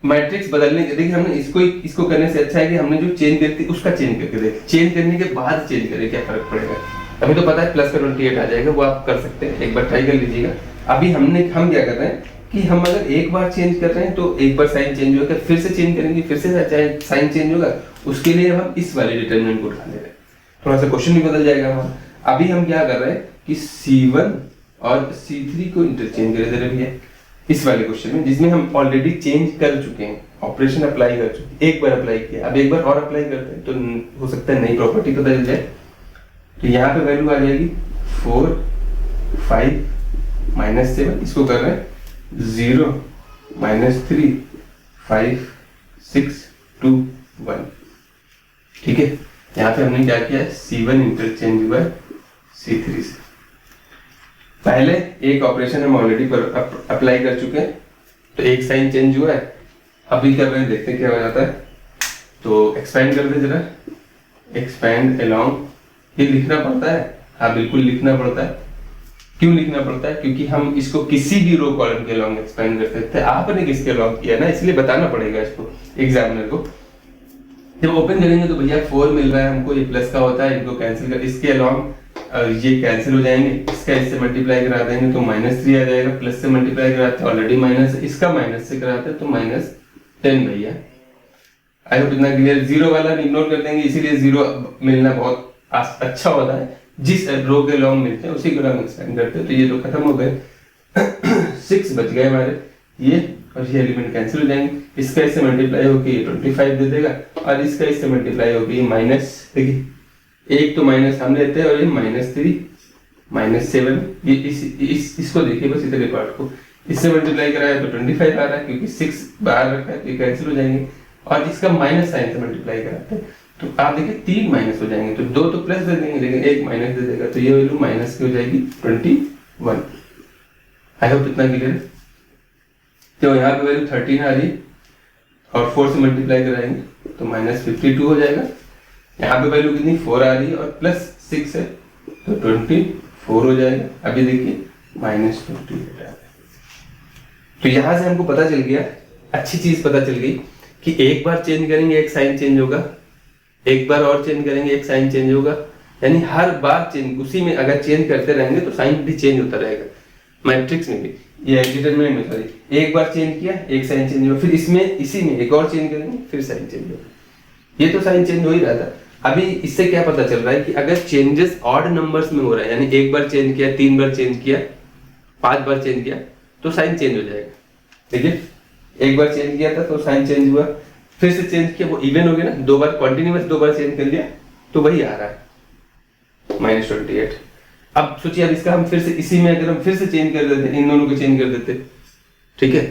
मैट्रिक्स बदलने के, देखिए हमने इसको करने से अच्छा है कि हमने जो चेंज करती उसका चेंज करके देखें, चेंज करने के बाद चेंज करें क्या फर्क पड़ेगा। अभी तो पता है प्लस का 28 आ जाएगा, वो आप कर सकते हैं, एक बार ट्राई कर लीजिएगा। अभी हम क्या कर रहे हैं कि हम अगर एक बार चेंज कर रहे हैं तो एक बार साइन चेंज होगा, फिर से चेंज करेंगे, फिर से साइन चेंज होगा, उसके लिए हम इस वाले डिटरमिनेंट को उठा ले रहे हैं, थोड़ा सा क्वेश्चन भी बदल जाएगा हमारा। अभी हम क्या कर रहे हैं कि C1 और C3 को इंटरचेंज कर दे रहे हैं इस वाले क्वेश्चन में, जिसमें हम ऑलरेडी चेंज कर चुके हैं, ऑपरेशन अप्लाई कर चुके हैं, एक बार अप्लाई किया, अब एक बार और अप्लाई करते हैं तो हो सकता है नई प्रॉपर्टी पता चल जाए। तो यहाँ पे वैल्यू आ जाएगी 4 5 -7, इसको कर रहे हैं 0 -3 5 6 2 1। ठीक है, यहाँ पे हमने क्या किया, C1 इंटरचेंज हुआ है C3 से। पहले एक ऑपरेशन हम ऑलरेडी अप्लाई कर चुके हैं, तो एक साइन चेंज हुआ है, अभी कर रहे हैं, देखते हैं क्या हो जाता है। तो एक्सपेंड कर दे जरा, एक्सपेंड अलोंग, ये लिखना पड़ता है, हाँ बिल्कुल लिखना पड़ता है। क्यों लिखना पड़ता है, क्योंकि हम इसको किसी भी रो कॉलम के अलोंग एक्सपेंड कर सकते हैं। आपने किसके अलोंग किया ना, इसलिए बताना पड़ेगा इसको एग्जामिनर को। जब ओपन करेंगे तो भैया 4 मिल रहा है हमको, ये प्लस का होता है, इनको कैंसिल कर, इसके अलोंग ये कैंसिल हो जाएंगे, इसका इससे मल्टीप्लाई करा देंगे तो -3 आ जाएगा, प्लस से मल्टीप्लाई कराते हैं ऑलरेडी माइनस, इसका माइनस से कराते हैं तो -10 भैया। आई होप इतना क्लियर। 0 वाला इग्नोर कर देंगे, इसीलिए 0 मिलना बहुत अच्छा होता है, जिस रो के लॉन्ग मिलते हैं उसी को हम एक्सपेंड करते हैं। तो ये तो खत्म हो गए 6 बच गए हमारे, ये और ये एलिमेंट कैंसिल हो जाएंगे, इसका इससे मल्टीप्लाई होकर ये 25 दे देगा, और इसका इससे मल्टीप्लाई होकर ये माइनस, देखिए एक तो माइनस हम लेते हैं, और ये -3 -7, ये इसको देखिए बस इतने पार्ट को, इससे मल्टीप्लाई कराया तो 25 आ रहा है, क्योंकि 6 बाहर रखा है तो ये कैंसिल हो जाएंगे, और इसका माइनस साइन से मल्टीप्लाई कराते हैं तो आप देखिए 3 माइनस हो जाएंगे, तो 2 तो प्लस दे देंगे लेकिन 1 माइनस दे देगा, तो ये वैल्यू माइनस की हो जाएगी 21। आई होप इतना क्लियर है। तो यहाँ पे वैल्यू 13 आ रही है, और 4 से मल्टीप्लाई कराएंगे तो -52 हो जाएगा। यहाँ पे वैल्यू कितनी 4 आ रही है, और प्लस 6 है तो 24 हो जाएगा। अभी देखिए -28 है। तो यहाँ से हमको पता चल गया, अच्छी चीज पता चल गई कि एक बार चेंज करेंगे एक साइन चेंज होगा, एक बार और चेंज करेंगे एक साइन चेंज होगा, यानी हर बार चेंज, उसी में अगर चेंज करते रहेंगे तो साइन भी चेंज होता रहेगा। मैट्रिक्स में भी, ये डिटरमिनेंट में सॉरी, एक बार चेंज किया एक साइन चेंज हुआ, फिर इसमें इसी में एक और चेंज करेंगे फिर साइन चेंज होगा। ये तो साइन चेंज हो ही रहा था। अभी इससे क्या पता चल रहा है कि अगर चेंजेस ऑड नंबर्स में हो रहा है, यानी एक बार चेंज किया, 3 बार चेंज किया, 5 बार चेंज किया, तो साइन चेंज हो जाएगा। देखिए एक बार चेंज किया था तो साइन चेंज हुआ, फिर से चेंज किया, वो इवन हो गया ना, 2 बार कंटिन्यूअस 2 बार चेंज कर लिया तो वही आ रहा है -28। अब सोचिए, अब इसका हम फिर से इसी में अगर हम फिर से चेंज कर देते, इन दोनों को चेंज कर देते, ठीक है,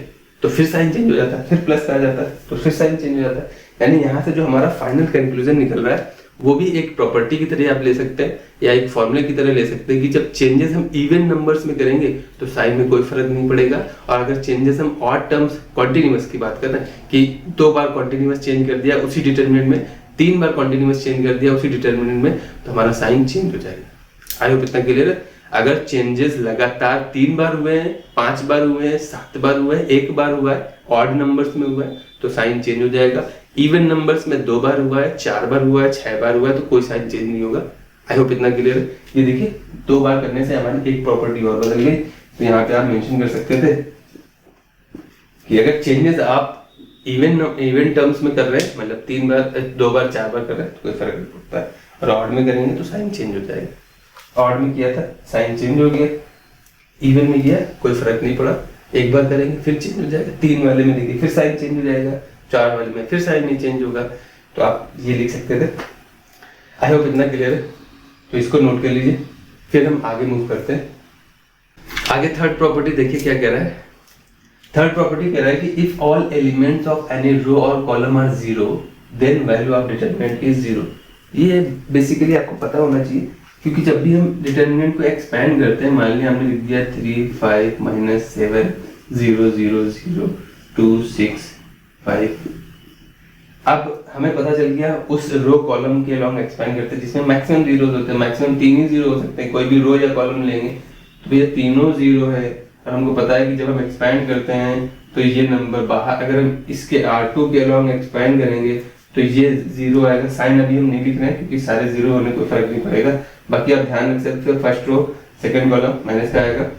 तो फिर साइन चेंज हो जाता है, फिर प्लस आ जाता है तो फिर साइन चेंज हो जाता है। यानी यहाँ से जो हमारा फाइनल कंक्लूजन निकल रहा है वो भी एक प्रॉपर्टी की तरह आप ले सकते हैं या एक फॉर्मूले की तरह ले सकते हैं कि जब चेंजेस हम इवन नंबर्स में करेंगे तो साइन में कोई फर्क नहीं पड़ेगा, और अगर चेंजेस हम ऑड टर्म्स कॉन्टिन्यूअस की बात कर रहे हैं कि 2 बार कॉन्टिन्यूअस चेंज कर दिया उसी डिटरमिनेंट में, 3 बार कॉन्टिन्यूअस चेंज कर दिया उसी डिटरमिनेंट में, तो हमारा साइन चेंज हो जाएगा। आई होप इतना क्लियर है। अगर चेंजेस लगातार 3 बार हुए हैं, 5 बार हुए हैं, 7 बार हुए हैं, 1 बार हुआ है, ऑड नंबर्स में हुआ है तो साइन चेंज हो जाएगा। इवन नंबर्स में 2 बार हुआ है, 4 बार हुआ है, 6 बार हुआ है तो कोई साइन चेंज नहीं होगा। आई होप इतना क्लियर है। ये देखिए 2 बार करने से हमारी एक प्रॉपर्टी और बदल गई। तो यहाँ पे आप मेंशन कर सकते थे कि अगर चेंजेस आप इवन टर्म्स में कर रहे हैं, मतलब 3 बार 2 बार 4 बार कर रहे हैं तो कोई फर्क नहीं पड़ता है, और ऑड में करेंगे तो साइन चेंज हो जाएगा। ऑड में किया था साइन चेंज हो गया, इवन में किया कोई फर्क नहीं पड़ा, 1 बार करेंगे फिर चेंज हो जाएगा, 3 वाले में देखिए फिर साइन चेंज हो जाएगा, 4 वाले में फिर साइन नहीं चेंज होगा। तो आप ये लिख सकते थे। आई होप इतना क्लियर है। तो इसको नोट कर लीजिए, फिर हम आगे मूव करते हैं। आगे थर्ड प्रॉपर्टी देखिए क्या कह रहा है। थर्ड प्रॉपर्टी कह रहा है कि if all elements of any row और column are 0 then value of determinant is 0। ये बेसिकली आपको पता होना चाहिए, क्योंकि जब भी हम डिटरमिनेंट को एक्सपेंड करते हैं, मान लिया हमने लिख दिया 3 5 -7 0 0 0 2 6 5, अब हमें पता चल गया उस रो कॉलम के अलॉन्ग एक्सपेंड करते हैं जिसमें मैक्सिमम जीरोस होते हैं, मैक्सिमम 3 ही जीरो हो सकते हैं। कोई भी रो या कॉलम लेंगे तो ये तीनों जीरो है, और हमको पता है कि जब हम एक्सपेंड करते हैं तो ये नंबर बाहर, अगर हम इसके R2 के अलॉन्ग एक्सपेंड करेंगे तो ये 0 आएगा। साइन अभी हम नहीं लिख रहे हैं क्योंकि सारे 0 होने कोई फर्क नहीं पड़ेगा। बाकी आप ध्यान रख सकते हो first row second column minus का आएगा।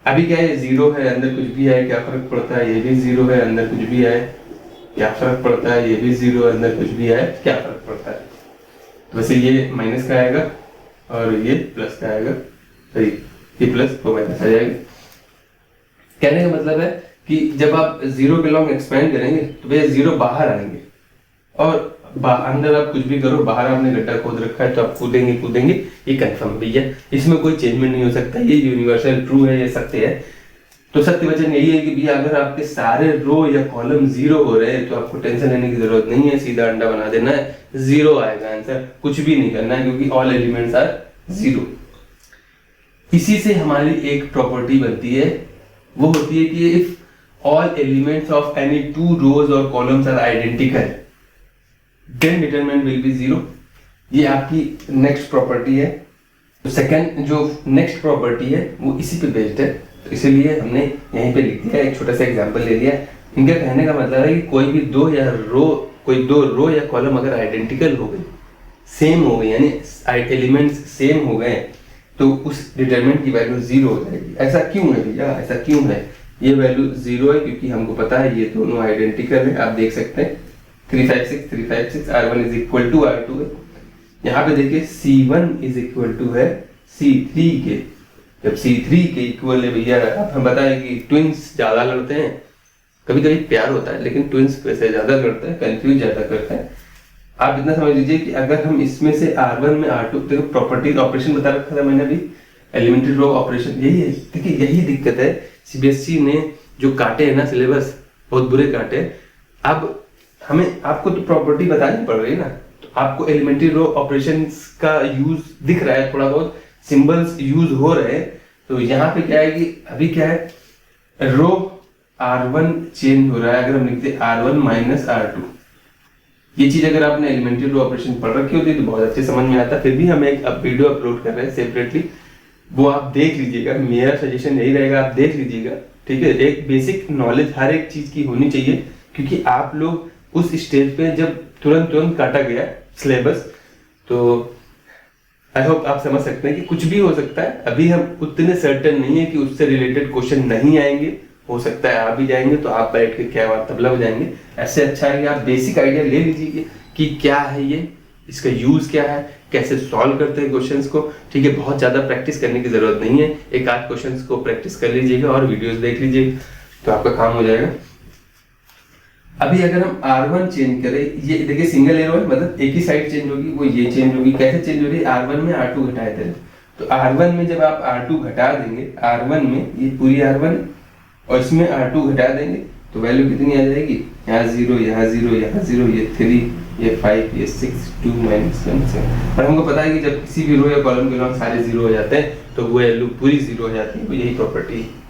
अभी क्या है 0 है, अंदर कुछ भी आए क्या फर्क पड़ता है, ये भी 0 है, अंदर कुछ भी आए क्या फर्क पड़ता है, ये भी 0 है, अंदर कुछ भी आए क्या फर्क पड़ता है। तो वैसे ये माइनस का आएगा और ये प्लस का आएगा, सही, ये प्लस वो माइनस आ जाएगा। कहने का मतलब है कि जब आप 0 के लॉन्ग एक्सपेंड करेंगे तो भैया 0 बाहर आएंगे, और अंदर आप कुछ भी करो, बाहर आपने गड्ढा खोद रखा है तो आप कूदेंगे, ये कंफर्म भैया, इसमें कोई चेंजमेंट नहीं हो सकता, ये यूनिवर्सल ट्रू है, ये सत्य है। तो सत्य वचन यही है कि भैया अगर आपके सारे रो या कॉलम 0 हो रहे हैं तो आपको टेंशन लेने की जरूरत नहीं है, सीधा अंडा बना देना है, 0 आएगा आंसर, कुछ भी नहीं करना है क्योंकि ऑल एलिमेंट्स आर 0। इसी से हमारी एक प्रॉपर्टी बनती है, वो होती है कि if all elements of any 2 rows और columns are identical then determinant will be 0। ये आपकी नेक्स्ट प्रॉपर्टी है। तो सेकंड जो नेक्स्ट प्रॉपर्टी है वो इसी पे बेस्ड है, तो इसीलिए हमने यहीं पे लिख दिया, एक छोटा सा एग्जांपल ले लिया। इनका कहने का मतलब है कि कोई भी दो रो या कॉलम अगर आइडेंटिकल हो गए, सेम हो गए, यानी एलिमेंट्स सेम हो गए, तो उस डिटरमिनेंट की वैल्यू 0 हो जाएगी। ऐसा क्यों है भैया, ऐसा क्यों है? ये वैल्यू 0 है क्योंकि हमको पता है ये दोनों आइडेंटिकल है। आप देख सकते हैं 356 R1 is equal to R2 है। यहाँ पे देखिए C1 इज इक्वल टू है C3 के। जब C3 के इक्वल है भैया, अब हम बताएं कि ट्विंस ज्यादा लड़ते हैं, कभी कभी प्यार होता है लेकिन ट्विंस वैसे ज्यादा लड़ते हैं, कंफ्यूज ज्यादा करते हैं। आप इतना समझ लीजिए कि अगर हम इसमें से R1 में R2, देखो प्रॉपर्टीज ऑपरेशन बता रखा था मैंने अभी, एलिमेंट्री रो ऑपरेशन, यही है। देखिए यही दिक्कत है, सीबीएसई ने जो काटे हैं ना सिलेबस, बहुत बुरे काटे। अब हमें आपको तो प्रॉपर्टी बतानी पड़ रही है ना, तो आपको एलिमेंट्री रो ऑपरेशंस का यूज दिख रहा है, थोड़ा बहुत सिंबल्स यूज हो रहे हैं। तो यहाँ पे क्या है कि अभी क्या है, रो R1 चेंज हो रहा है। अगर हम लिखते R1 माइनस R2, ये चीज अगर आपने एलिमेंट्री रो ऑपरेशन पढ़ रखी होती तो बहुत अच्छे समझ में आता। फिर भी हम एक वीडियो अपलोड कर रहे हैं सेपरेटली, वो आप देख लीजिएगा। मेरा सजेशन यही रहेगा, आप देख लीजिएगा, ठीक है। एक बेसिक नॉलेज हर एक चीज की होनी चाहिए, क्योंकि आप लोग उस स्टेज पे जब तुरंत काटा गया सिलेबस, तो आई होप आप समझ सकते हैं कि कुछ भी हो सकता है। अभी हम उतने सर्टेन नहीं है कि उससे रिलेटेड क्वेश्चन नहीं आएंगे, हो सकता है आ भी जाएंगे, तो आप बैठ के क्या बात तबला बजाएंगे। ऐसे अच्छा है कि आप बेसिक आइडिया ले लीजिए कि क्या है ये, इसका यूज क्या है, कैसे सॉल्व करते हैं क्वेश्चंस को, ठीक है। बहुत ज्यादा प्रैक्टिस करने की जरूरत नहीं है, एक आध क्वेश्चंस को प्रैक्टिस कर लीजिएगा और वीडियोस देख लीजिएगा तो आपका काम हो जाएगा। अभी अगर हम R1 चेंज करें, ये देखिए सिंगल एरो है, मतलब एक ही साइड चेंज होगी, वो ये चेंज होगी। कैसे चेंज हो रही है? R1 में R2 घटाए थे, तो R1 में जब आप R2 घटा देंगे, R1 में ये पूरी R1 और इसमें R2 घटा देंगे तो वैल्यू कितनी आ जाएगी? यहाँ 0, यहाँ 0, यहाँ 0, ये 3, ये 5, ये 6, 2 माइनस 1 7। और हमको पता है कि जब किसी भी रो या कॉलम के लॉन्ग सारे जीरो हो जाते हैं तो वो वैल्यू पूरी जीरो हो जाती है, तो यही प्रॉपर्टी है।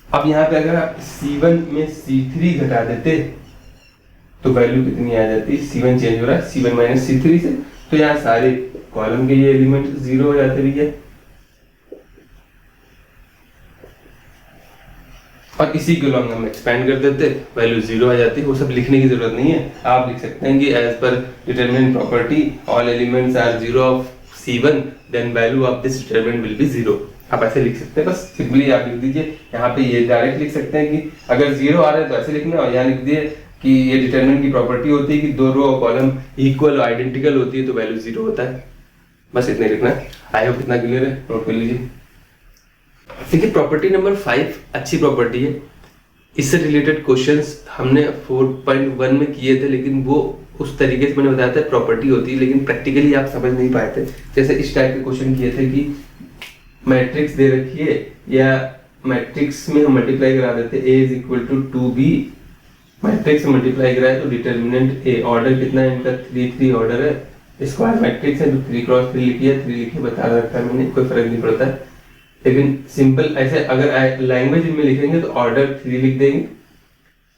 अब यहाँ पे अगर आप C1 में C3 घटा देते तो वैल्यू कितनी आ जाती? C1 चेंज हो रहा है C1 माइनस C3 से, तो यहाँ सारे कॉलम के ये एलिमेंट जीरो हो जाते भैया। और इसी के लॉन्ग हम एक्सपेंड कर देते, वैल्यू जीरो आ जाती है। वो सब लिखने की जरूरत नहीं है, आप लिख सकते हैं कि as per determinant property all elements are zero of C1 then value of this determinant will be zero. आप ऐसे लिख सकते हैं, बस सिंपली आप लिख दीजिए। यहाँ पे ये डायरेक्ट लिख सकते हैं कि अगर जीरो आ रहा है तो ऐसे लिखना, और यहाँ लिख दिए कि ये डिटरमिनेंट की प्रॉपर्टी होती है कि दो रो और कॉलम इक्वल और आइडेंटिकल होती है तो वैल्यू जीरो होता है। बस इतने लिखना है। आई होप इतना क्लियर है, नोट कर लीजिए। देखिए प्रॉपर्टी नंबर 5 अच्छी प्रॉपर्टी है। इससे रिलेटेड क्वेश्चंस हमने 4.1 में किए थे, लेकिन वो उस तरीके से मैंने बताया था प्रॉपर्टी होती है, लेकिन प्रैक्टिकली आप समझ नहीं पाए थे। जैसे इस टाइप के क्वेश्चन किए थे कि मैट्रिक्स दे रखी है या मैट्रिक्स में हम मल्टीप्लाई करा देते A is equal to 2B, matrix में मल्टीप्लाई कराए तो डिटरमिनेंट A, ऑर्डर कितना है इनका 3 ऑर्डर है, स्क्वायर मैट्रिक्स है तो 3 क्रॉस 3 लिखी है, 3 लिखी बता रखा है मैंने, कोई फर्क नहीं पड़ता है। लेकिन सिंपल ऐसे अगर लैंग्वेज में लिखेंगे तो ऑर्डर 3 लिख देंगे,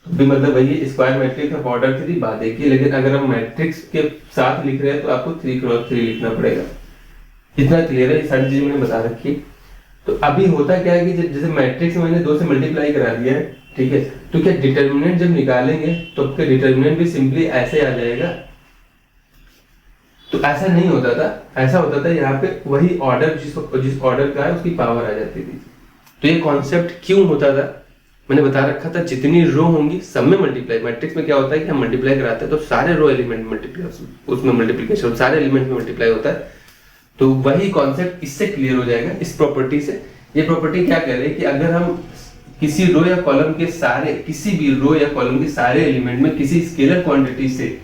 तो भी मतलब वही स्क्वायर मैट्रिक्स ऑफ ऑर्डर 3 बात है कि, लेकिन अगर हम मैट्रिक्स के साथ लिख रहे हैं तो आपको 3 क्रॉस 3 लिखना पड़ेगा। इतना क्लियर है, ये सारी चीजें मैंने बता रखी। तो अभी होता क्या है कि जैसे मैट्रिक्स में मैंने 2 से मल्टीप्लाई करा दिया है, ठीक है, तो क्या डिटरमिनेंट जब निकालेंगे तो आपका डिटरमिनेंट भी सिंपली ऐसे आ जाएगा? तो ऐसा नहीं होता था, ऐसा होता था यहाँ पे वही ऑर्डर जिस ऑर्डर का है उसकी पावर आ जाती थी। तो ये कॉन्सेप्ट क्यों होता था मैंने बता रखा था, जितनी रो होंगी सब में मल्टीप्लाई। मैट्रिक्स में क्या होता है कि हम मल्टीप्लाई कराते हैं तो सारे रो एलिमेंट मल्टीप्लाई, उसमें मल्टीप्लिकेशन सारे एलिमेंट में मल्टीप्लाई होता है। तो वही कॉन्सेप्ट इससे क्लियर हो जाएगा, इस प्रॉपर्टी से। ये प्रॉपर्टी क्या कह रही है कि अगर हम किसी रो या कॉलम के सारे, किसी भी रो या कॉलम के सारे एलिमेंट में किसी स्केलर क्वांटिटी से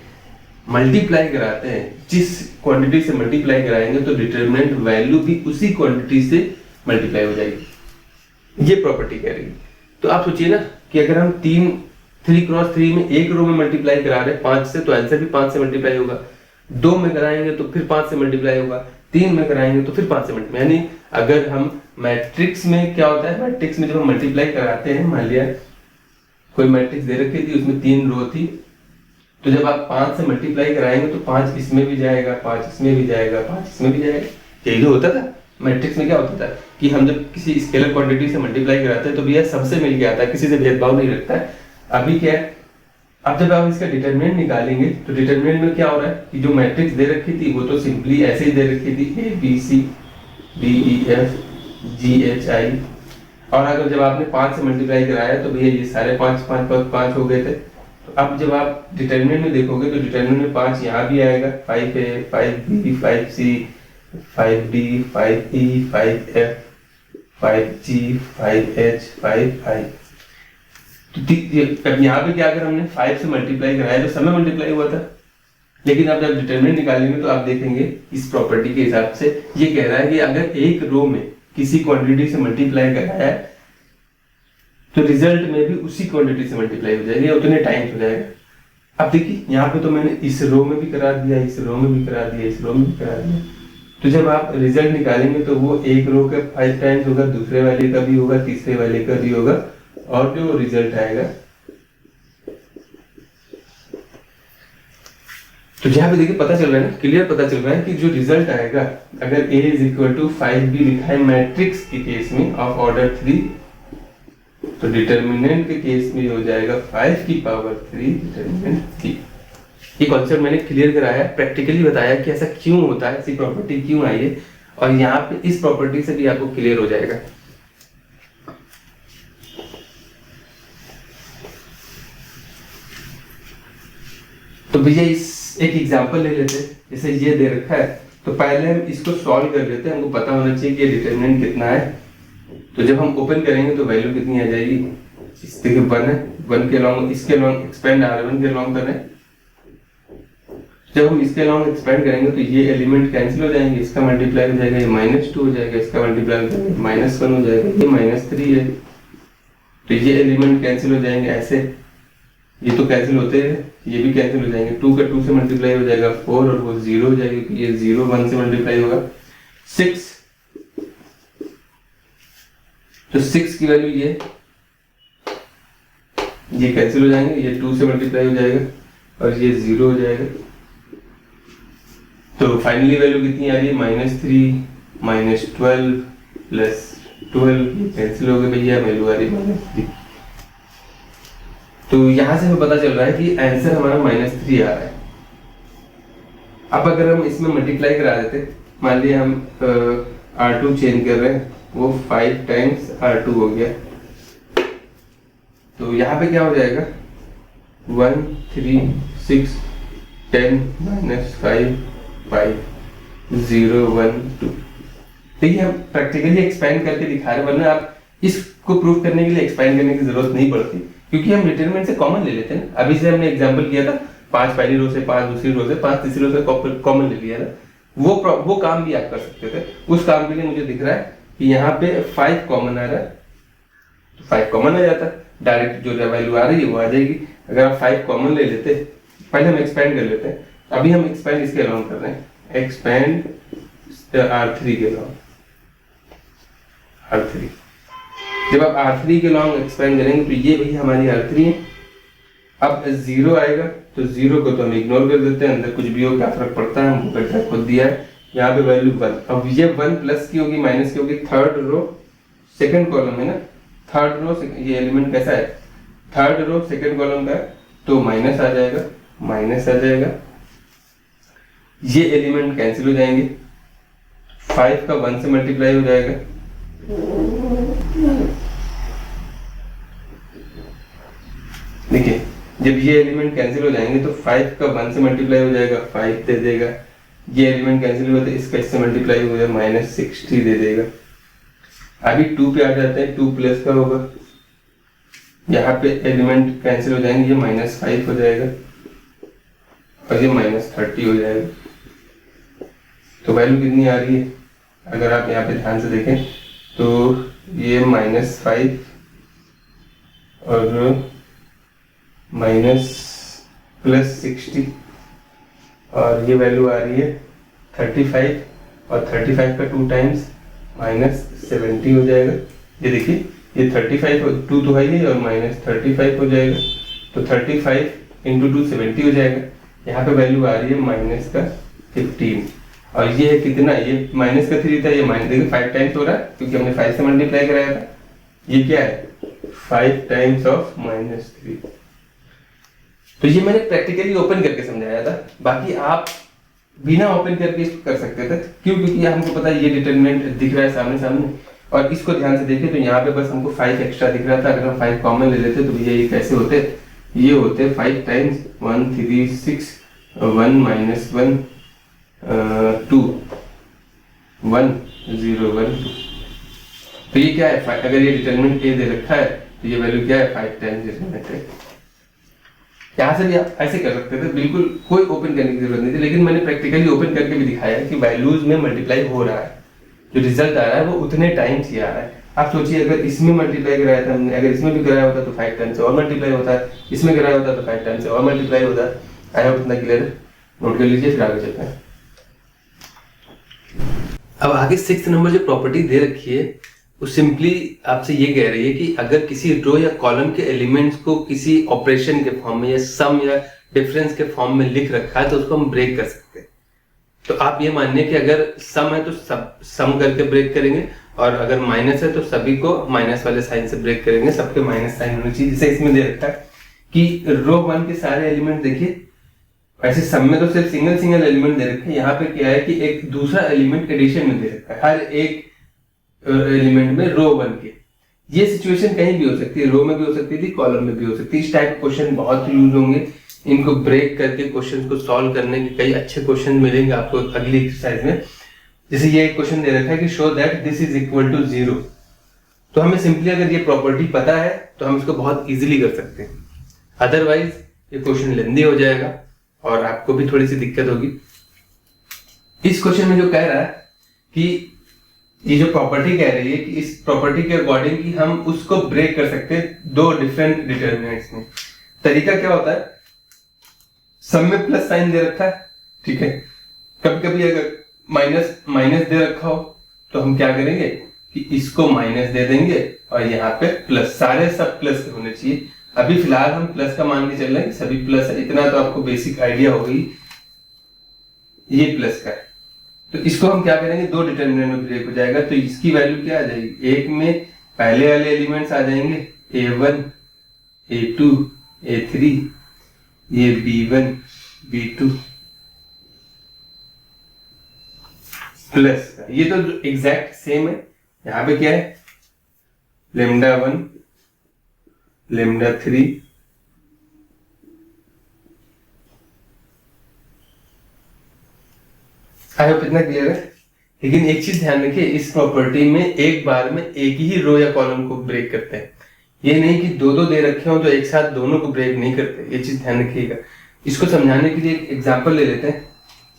मल्टीप्लाई कराते हैं, जिस क्वांटिटी से मल्टीप्लाई कराएंगे तो डिटरमिनेंट वैल्यू भी उसी क्वांटिटी से मल्टीप्लाई हो जाएगी। ये प्रॉपर्टी कह रही है। तो आप सोचिए ना कि अगर हम 3 क्रॉस 3 में एक रो में मल्टीप्लाई करा रहे हैं 5 से, तो आंसर भी 5 से मल्टीप्लाई होगा। 2 में कराएंगे तो फिर 5 से मल्टीप्लाई होगा, 3 में कराएंगे तो फिर 5 से मल्टीप्लाई। यानी अगर हम मैट्रिक्स में क्या होता है, मैट्रिक्स में जब हम मल्टीप्लाई कराते हैं, मान लिया कोई मैट्रिक्स दे रखी थी, उसमें 3 रो थी, तो जब आप 5 से मल्टीप्लाई कराएंगे तो 5 इसमें भी जाएगा, 5 इसमें भी जाएगा, 5 इसमें भी जाएगा। यही तो होता था मैट्रिक्स में। क्या होता था कि हम जब किसी स्केलर क्वांटिटी से मल्टीप्लाई कराते हैं तो भैया सबसे मिल के आता है, किसी से भेदभाव नहीं रखता है। अभी क्या है, अब जब आप इसका डिटरमिनेंट निकालेंगे तो डिटरमिनेंट में क्या हो रहा है कि जो मैट्रिक्स दे रखी थी वो तो सिंपली ऐसे ही दे रखी थी, A B C D E F G H I, और अगर जब आपने 5 से मल्टीप्लाई कराया तो भैया ये सारे 5 हो गए थे। तो अब जब आप डिटरमिनेंट में देखोगे तो डिटरमिनेंट में 5 यहाँ भी आएगा, 5A 5B 5C 5D 5E 5F 5G 5H 5I। तो अब यहाँ पे क्या, अगर हमने 5 से मल्टीप्लाई कराया तो सब में मल्टीप्लाई हुआ था, लेकिन अब जब डिटरमिनेंट निकालेंगे तो आप देखेंगे इस प्रॉपर्टी के हिसाब से ये कह रहा है कि अगर एक रो में किसी क्वांटिटी से मल्टीप्लाई कराया है तो रिजल्ट में भी उसी क्वांटिटी से मल्टीप्लाई हो जाएगी, उतने टाइम्स हो जाएगा। अब देखिए यहाँ पे तो मैंने इस रो में भी करा दिया, इस रो में भी करा दिया, इस रो में भी करा दिया। तो जब आप रिजल्ट निकालेंगे तो वो एक रो का 5 टाइम्स होगा, दूसरे वाले का भी होगा, तीसरे वाले का भी होगा, और जो रिजल्ट आएगा, तो यहाँ पे देखिए पता चल रहा है ना, क्लियर पता चल रहा है कि जो रिजल्ट आएगा, अगर A is equal to 5B लिखा है मैट्रिक्स के केस में ऑफ ऑर्डर 3, तो डिटरमिनेंट के केस में हो जाएगा 5 की पावर 3 डिटरमिनेंट 3। ये कॉन्सेप्ट मैंने क्लियर कराया, प्रैक्टिकली बताया कि ऐसा क्यों होता है, ऐसी प्रॉपर्टी क्यों आई है, और यहाँ पे इस प्रॉपर्टी से भी आपको क्लियर हो जाएगा। तो भैया इस एक एग्जांपल ले लेते हैं, जैसे ये दे रखा है, तो पहले हम इसको सॉल्व कर लेते हैं। हमको पता होना चाहिए कि डिटरमिनेंट कितना है। तो जब हम ओपन करेंगे तो वैल्यू कितनी आ जाएगी, इस देखिए 1 है, 1 के लॉन्ग, इसके लॉन्ग एक्सपेंड R1 के लॉन्ग करें। जब हम इसके लॉन्ग एक्सपेंड करेंगे तो ये एलिमेंट कैंसिल हो जाएंगे, इसका मल्टीप्लाई हो जाएगा, ये -2 हो जाएगा, इसका मल्टीप्लाई हो जाएगा, -1 हो जाएगा, ये -3 है, तो ये एलिमेंट कैंसिल हो जाएंगे ऐसे, ये तो कैंसिल होते हैं, ये भी कैंसिल हो जाएंगे, 2 का 2 से मल्टीप्लाई हो जाएगा 4 और वो 0 हो जाएगा क्योंकि ये 0 1 से मल्टीप्लाई होगा 6, तो 6 की वैल्यू ये कैंसिल हो जाएंगे, ये 2 से मल्टीप्लाई हो जाएगा और ये 0 हो जाएगा। तो फाइनली वैल्यू कितनी आ रही है, -3 -12 प्लस 12, कैंसिल हो गए भैया, वैल्यू आ रही है -3। तो यहां से हमें पता चल रहा है कि आंसर हमारा -3 आ रहा है। अब अगर हम इसमें मल्टीप्लाई करा देते, मान लिया हम R2 चेंज कर रहे हैं, वो 5 टाइम्स R2 हो गया, तो यहाँ पे क्या हो जाएगा 1 3 6 10 -5 5 0 1 2। देखिए हम प्रैक्टिकली एक्सपेंड करके दिखा रहे हैं, वरना आप इसको प्रूव करने के लिए एक्सपेंड करने की जरूरत नहीं पड़ती, क्योंकि हम डिटरमिनेंट से कॉमन ले लेते हैं। अभी से हमने एग्जांपल किया था 5 पहली रो से, 5 दूसरी रो से, 5 तीसरी रो से कॉमन ले लिया था, वो काम भी आप कर सकते थे। उस काम के लिए मुझे दिख रहा है कि यहाँ पे 5 कॉमन आ रहा है, तो 5 कॉमन आ जाता है, डायरेक्ट जो वैल्यू आ रही है वो आ जाएगी। अगर आप 5 कॉमन ले लेते, पहले हम एक्सपेंड कर लेते हैं, अभी हम एक्सपेंड इसके अलाउंग कर रहे हैं, एक्सपेंड R3 के अलाउंग, R3 जब आप R3 के अलाउंग एक्सपेंड करेंगे तो ये भैया हमारी R3 है। अब 0 आएगा तो 0 को तो हम इग्नोर कर देते हैं, अंदर कुछ भी हो क्या फर्क पड़ता है, हमको करके खुद दिया है। यहाँ पे वैल्यू 1, अब ये 1 प्लस की होगी माइनस की होगी, थर्ड रो सेकंड कॉलम है ना, थर्ड रो ये एलिमेंट कैसा है, थर्ड रो सेकंड कॉलम का है, तो माइनस आ जाएगा, माइनस आ जाएगा, ये एलिमेंट कैंसिल हो जाएंगे, 5 का 1 से मल्टीप्लाई हो जाएगा, देखिए जब ये एलिमेंट कैंसिल हो जाएंगे तो 5 का 1 से मल्टीप्लाई हो जाएगा 5 दे देगा, ये एलिमेंट कैंसिल हुआ तो इसका इससे मल्टीप्लाई हो जाएगा -60 दे देगा। अभी 2 पे आ जाते हैं, 2 प्लस का होगा, यहाँ पे एलिमेंट कैंसिल हो जाएंगे, ये -5 हो जाएगा और ये -30 हो जाएगा। तो वैल्यू कितनी आ रही है, अगर आप यहाँ पे ध्यान से देखें तो ये -5 और -+60 और ये वैल्यू आ रही है 35 और 35 का 2 टाइम्स -70 हो जाएगा। ये देखिए ये 35 और 2 तो है ही और -35 हो जाएगा, तो 35 × 2 70 हो जाएगा। यहाँ पे वैल्यू आ रही है -15 और ये है कितना, ये -3 था, ये माइनस देखिए 5 टाइम्स हो रहा है क्योंकि हमने 5 से मल्टीप्लाई कराया था। ये क्या है 5 टाइम्स ऑफ -3। तो ये मैंने प्रैक्टिकली ओपन करके समझाया था, बाकी आप बिना ओपन करके इसको कर सकते थे। क्यों, क्योंकि हमको पता है ये डिटरमिनेंट दिख रहा है सामने सामने, और इसको ध्यान से देखें तो यहाँ पे बस हमको 5 एक्स्ट्रा दिख रहा था। अगर हम 5 कॉमन ले लेते तो ये कैसे होते, ये होते 5 टाइम्स 1 3 6 1 -1 2 1 0 1 2। तो ये क्या है, अगर ये डिटरमिनेंट ए दे रखा है तो ये वैल्यू क्या है 5 टाइम्स डिटरमिनेंट है। यहाँ से भी आप ऐसे कर सकते थे, बिल्कुल कोई ओपन करने की जरूरत नहीं थी, लेकिन मैंने प्रैक्टिकली ओपन करके भी दिखाया है कि वैल्यूज में मल्टीप्लाई हो रहा है, जो रिजल्ट आ रहा है वो उतने टाइम्स ही आ रहा है। आप सोचिए अगर इसमें मल्टीप्लाई कराया था हमने, अगर इसमें भी कराया होता तो 5 टाइम्स और मल्टीप्लाई होता है, इसमें कराया होता तो 5 टाइम्स और मल्टीप्लाई होता है। आई होप इतना क्लियर है, नोट कर लीजिए, फिर आगे चलते हैं। अब आगे 6th नंबर जो प्रॉपर्टी दे रखी है वो सिंपली आपसे ये कह रही है कि अगर किसी रो या कॉलम के एलिमेंट्स को किसी ऑपरेशन के फॉर्म में या सम या डिफरेंस के फॉर्म में लिख रखा है तो उसको हम ब्रेक कर सकते हैं। तो आप ये मानिए कि अगर सम है तो सब सम करके ब्रेक करेंगे, और अगर माइनस है तो सभी को माइनस वाले साइन से ब्रेक करेंगे, सबके माइनस साइन होने चाहिए। जैसे इसमें दे रखा है कि रो 1 के सारे एलिमेंट देखिए, ऐसे सम में तो सिर्फ सिंगल एलिमेंट दे रखे हैं, यहाँ पे क्या है कि एक दूसरा एलिमेंट एडिशन में दे रखा है हर एक एलिमेंट में रो 1 के। ये सिचुएशन कहीं भी हो सकती है, रो में भी हो सकती थी, कॉलम में भी हो सकती है। इस टाइप क्वेश्चन बहुत यूज होंगे, इनको ब्रेक करके क्वेश्चन को सॉल्व करने के कई अच्छे क्वेश्चन मिलेंगे आपको अगली एक्सरसाइज में। जैसे ये एक क्वेश्चन दे रखा है कि show that this is equal to 0, तो हमें सिंपली अगर ये प्रॉपर्टी पता है तो हम इसको बहुत इजीली कर सकते हैं, अदरवाइज ये क्वेश्चन लेंदी हो जाएगा और आपको भी थोड़ी सी दिक्कत होगी। इस क्वेश्चन में जो कह रहा है कि ये जो प्रॉपर्टी कह रही है कि इस प्रॉपर्टी के अकॉर्डिंग कि हम उसको ब्रेक कर सकते हैं 2 डिफरेंट डिटरमिनेंट्स में। तरीका क्या होता है सब में प्लस साइन दे रखा है, ठीक है। कभी कभी अगर माइनस माइनस दे रखा हो तो हम क्या करेंगे कि इसको माइनस दे देंगे और यहाँ पे प्लस, सारे सब प्लस होने चाहिए। अभी फिलहाल हम प्लस का मान के चल रहे हैं, सभी प्लस है, इतना तो आपको बेसिक आइडिया हो गई, ये प्लस का है। तो इसको हम क्या करेंगे, दो डिटर्मिनेंट में ब्रेक हो जाएगा, तो इसकी वैल्यू क्या आ जाएगी, एक में पहले वाले एलिमेंट्स आ जाएंगे a1 a2 a3, ये b1 b2 प्लस, ये तो एग्जैक्ट सेम है। यहाँ पे क्या है, λ1 λ3 आई होप इतना क्लियर है। लेकिन एक चीज ध्यान रखिए, इस प्रॉपर्टी में एक बार में एक ही रो या कॉलम को ब्रेक करते हैं, ये नहीं कि दो दो दे रखे हो तो एक साथ दोनों को ब्रेक नहीं करते, ये चीज ध्यान रखिएगा। इसको समझाने के लिए एक एग्जांपल ले लेते हैं,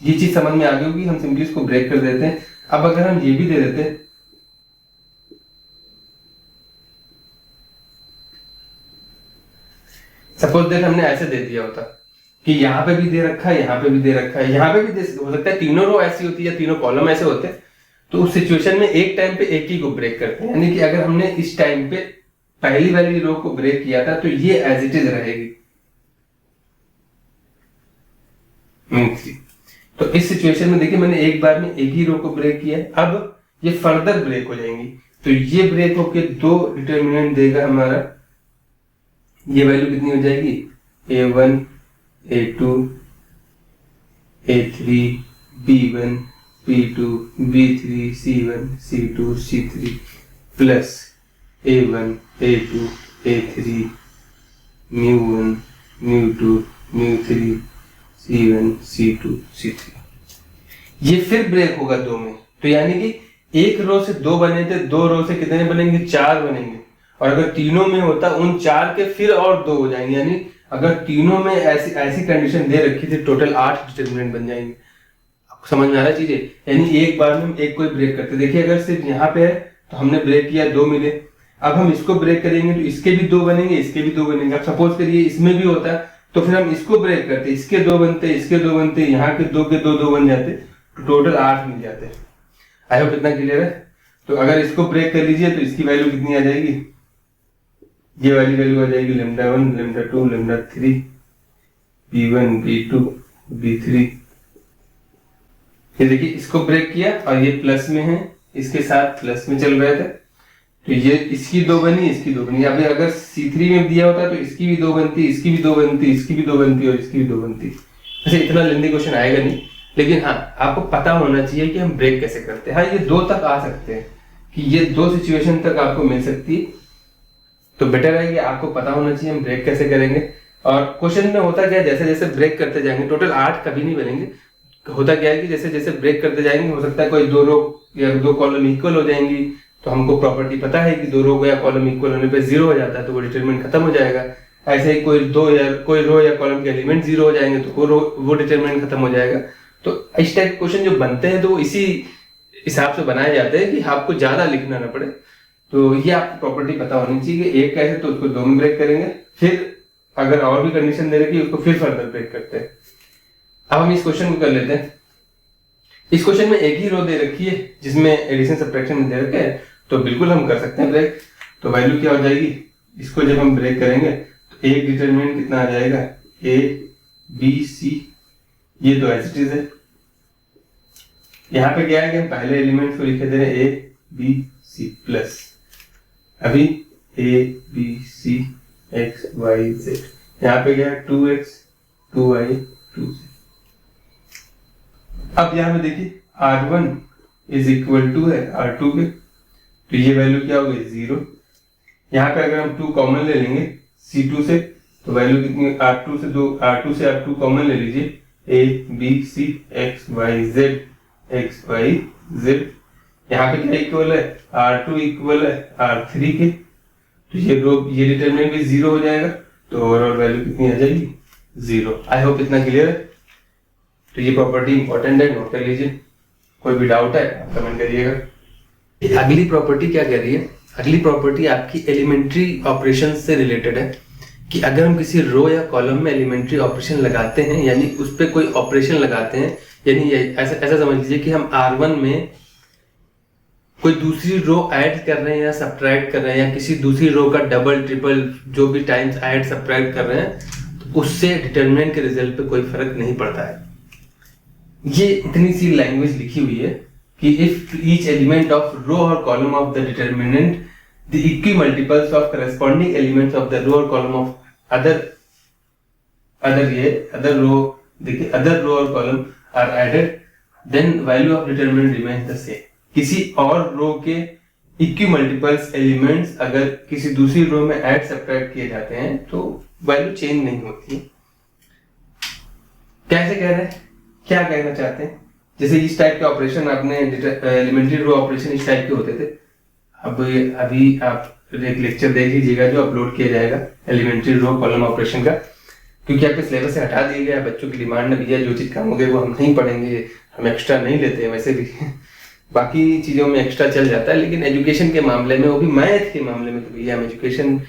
ये चीज समझ में आ गई होगी, हम सिंपली इसको ब्रेक कर देते हैं। अब अगर हम ये भी दे देते हैं, सपोज दैट हमने ऐसे दे दिया होता कि यहाँ पे भी दे रखा है, यहाँ पे भी दे रखा है, यहाँ पे भी हो सकता है, तीनों रो ऐसी होती है या तीनों कॉलम ऐसे होते हैं, तो उस सिचुएशन में एक टाइम पे एक ही को ब्रेक करते हैं। यानी कि अगर हमने इस टाइम पे पहली वाली रो को ब्रेक किया था तो ये एज इट इज रहेगी मीन 3। तो इस सिचुएशन में देखिए मैंने एक बार में एक ही रो को ब्रेक किया है, अब ये फर्दर ब्रेक हो जाएंगी, तो ये ब्रेक होके दो डिटर्मिनेंट देगा हमारा, ये वैल्यू कितनी हो जाएगी, a1 a2 a3 b1 b2 b3 c1 c2 c3 plus a1 a2 a3 μ1 μ2 μ3 c1 c2 c3। ये फिर ब्रेक होगा दो में, तो यानी कि एक रो से दो बने थे, दो रो से कितने बनेंगे, चार बनेंगे, और अगर तीनों में होता उन चार के फिर और दो हो जाएंगे, यानी अगर तीनों में ऐसी कंडीशन दे रखी थी टोटल 8 डिटर्मिनेंट बन जाएंगे। आपको समझ में आ रहा है चीजें, यानी एक बार में हम एक को ब्रेक करते, देखिए अगर सिर्फ यहाँ पे है तो हमने ब्रेक किया, दो मिले, अब हम इसको ब्रेक करेंगे तो इसके भी दो बनेंगे, इसके भी दो बनेंगे। अब सपोज करिए इसमें भी होता तो फिर हम इसको ब्रेक करते, इसके दो बनते, इसके दो बनते, यहाँ के दो बन जाते, तो टोटल 8 मिल जाते। आई होप इतना क्लियर है। तो अगर इसको ब्रेक कर लीजिए तो इसकी वैल्यू कितनी आ जाएगी, ये वाली वैल्यू आ जाएगी λ1 λ2 λ3 b1 b2 b3। ये देखिए इसको ब्रेक किया और ये प्लस में है, इसके साथ प्लस में चल रहे थे, तो ये इसकी दो बनी, इसकी दो बनी। अभी अगर C3 में दिया होता तो इसकी भी दो बनती, इसकी भी दो बनती, इसकी भी दो बनती और इसकी भी दो बनती। वैसे इतना लेंदी क्वेश्चन आएगा नहीं, लेकिन हाँ आपको पता होना चाहिए कि हम ब्रेक कैसे करते हैं। हाँ ये दो तक आ सकते हैं कि ये दो सिचुएशन तक आपको मिल सकती है, तो बेटर है कि आपको पता होना चाहिए हम ब्रेक कैसे करेंगे। और क्वेश्चन में होता क्या है, जैसे जैसे ब्रेक करते जाएंगे, टोटल 8 कभी नहीं बनेंगे, होता क्या है कि जैसे जैसे ब्रेक करते जाएंगे हो सकता है कोई दो रो या दो कॉलम इक्वल हो जाएंगी, तो हमको प्रॉपर्टी पता है कि दो रो या कॉलम इक्वल होने पे 0 हो जाता है, तो वो डिटरमिनेंट खत्म हो जाएगा। ऐसे ही कोई रो या कॉलम के एलिमेंट 0 हो जाएंगे तो वो डिटरमिनेंट खत्म हो जाएगा। तो इस टाइप क्वेश्चन जो बनते हैं तो वो इसी हिसाब से बनाए जाते हैं कि आपको ज्यादा लिखना ना पड़े। तो ये आपको प्रॉपर्टी पता होनी चाहिए कि एक कैसे, तो उसको दो में ब्रेक करेंगे, फिर अगर और भी कंडीशन दे रखी है उसको फिर फर्दर ब्रेक करते हैं। अब हम इस क्वेश्चन को कर लेते हैं। इस क्वेश्चन में एक ही रो दे रखी है जिसमें एडिशन सब्ट्रैक्शन में दे रखे हैं, तो बिल्कुल हम कर सकते हैं ब्रेक। तो वैल्यू क्या हो जाएगी, इसको जब हम ब्रेक करेंगे तो एक डिटरमिनेंट कितना आ जाएगा, a b c, ये दो एज इट इज है। यहाँ पे क्या है कि हम पहले एलिमेंट को लिखे दे रहे हैं a b c प्लस, अभी a b c x y z, यहाँ पे क्या है 2x 2y 2z। अब यहाँ पे देखिए r1 इज इक्वल टू है r2 के, तो ये वैल्यू क्या हो गई 0। यहाँ पे अगर हम 2 कॉमन ले लेंगे C2 से तो वैल्यू कितनी, R2 से R2 कॉमन ले लीजिए, A B C x y z x y z। यहाँ पे क्या इक्वल है, R2 इक्वल है R3 के, तो ये डिटरमिनेंट भी 0 हो जाएगा, तो ओवरऑल वैल्यू कितनी आ जाएगी 0। आई होप इतना क्लियर है। तो ये प्रॉपर्टी इंपॉर्टेंट है, नोट कर लीजिए। कोई भी डाउट है आप कमेंट करिएगा। अगली प्रॉपर्टी क्या कह रही है, अगली प्रॉपर्टी आपकी एलिमेंट्री ऑपरेशन से रिलेटेड है कि अगर हम किसी रो या कॉलम में एलिमेंट्री ऑपरेशन लगाते हैं, यानी उस पर कोई ऑपरेशन लगाते हैं, यानी ऐसा समझ लीजिए कि हम R1 में कोई दूसरी रो ऐड कर रहे हैं या सब्ट्रैक्ट कर रहे हैं, या किसी दूसरी रो का डबल ट्रिपल जो भी टाइम्स ऐड सब्ट्रैक्ट कर रहे हैं, तो उससे डिटरमिनेंट के रिजल्ट पे कोई फर्क नहीं पड़ता है। ये इतनी सी लैंग्वेज लिखी हुई है कि if each element of row और column of the determinant the equi multiples of corresponding elements of the row और कॉलम ऑफ अदर रो और column are added, then value of determinant remains the same. किसी और रो के equi multiples elements अगर किसी दूसरी रो में ऐड सब्ट्रैक्ट किए जाते हैं तो वैल्यू चेंज नहीं होती। कैसे कह रहे हैं, क्या कहना चाहते हैं? जैसे इस टाइप के ऑपरेशन आपने एलिमेंट्री रो ऑपरेशन इस टाइप के होते थे। अब अभी आप एक लेक्चर देख लीजिएगा जो अपलोड किया जाएगा एलिमेंट्री रो कॉलम ऑपरेशन का, क्योंकि आपके सिलेबस से हटा दिया गया। बच्चों की डिमांड है भैया जो चीज काम हो गई वो हम नहीं पढ़ेंगे, हम एक्स्ट्रा नहीं लेते हैं। वैसे भी बाकी चीजों में एक्स्ट्रा चल जाता है, लेकिन एजुकेशन के मामले में, वो भी मैथ के मामले में, तो भैया हम एजुकेशन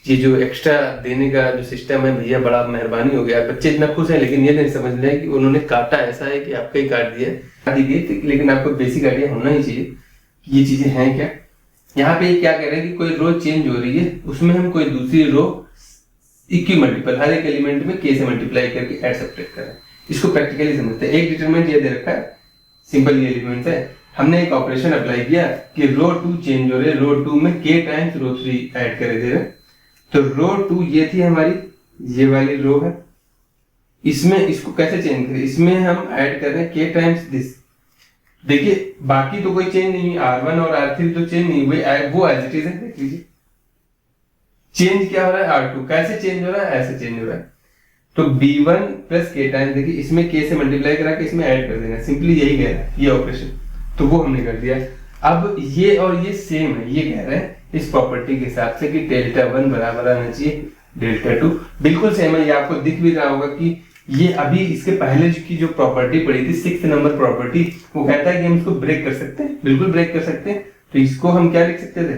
ये जो एक्स्ट्रा देने का जो सिस्टम है भैया बड़ा मेहरबानी हो गया। बच्चे इतना खुश हैं, लेकिन ये नहीं समझ रहे कि उन्होंने काटा ऐसा है कि आपका ही काट दिया दी गई, लेकिन आपको बेसिक आइडिया होना ही चाहिए कि ये चीजें हैं क्या। यहाँ पे क्या कह रहे हैं कि कोई रो चेंज हो रही है, उसमें हम कोई दूसरी रो इक्वी मल्टीपल हर एक एलिमेंट में के से मल्टीप्लाई करके ऐड सब्ट्रैक्ट कर रहे हैं। इसको प्रैक्टिकली समझते हैं। एक डिटरमिनेंट ये दे रखा है, सिंपल ये एलिमेंट है, हमने एक ऑपरेशन अप्लाई किया कि रो 2 चेंज हो रहे, रो 2 में k टाइम्स रो 3 ऐड करे दे रहे। तो रो 2 ये थी हमारी, ये वाली रो है, इसमें इसको कैसे चेंज करें, इसमें हम ऐड कर रहे हैं k टाइम्स दिस। देखिए बाकी तो कोई चेंज नहीं, R1 और R3 तो चेंज नहीं हुए, वो एज इट इज है। देख लीजिए चेंज क्या हो रहा है, R2 कैसे चेंज हो रहा है, ऐसे चेंज हो रहा है। तो B1 प्लस k टाइम्स, देखिए इसमें k से मल्टीप्लाई करा के इसमें ऐड कर देना, सिंपली यही कह रहा है ये ऑपरेशन, तो वो हमने कर दिया। अब ये और ये सेम है, ये कह रहे हैं इस प्रॉपर्टी के हिसाब से कि डेल्टा 1 बराबर आना चाहिए डेल्टा 2, बिल्कुल सेम है। ये आपको दिख भी रहा होगा कि ये अभी इसके पहले की जो प्रॉपर्टी पड़ी थी 6th नंबर प्रॉपर्टी, वो कहता है कि हम इसको ब्रेक कर सकते हैं, बिल्कुल ब्रेक कर सकते हैं। तो इसको हम क्या लिख सकते थे,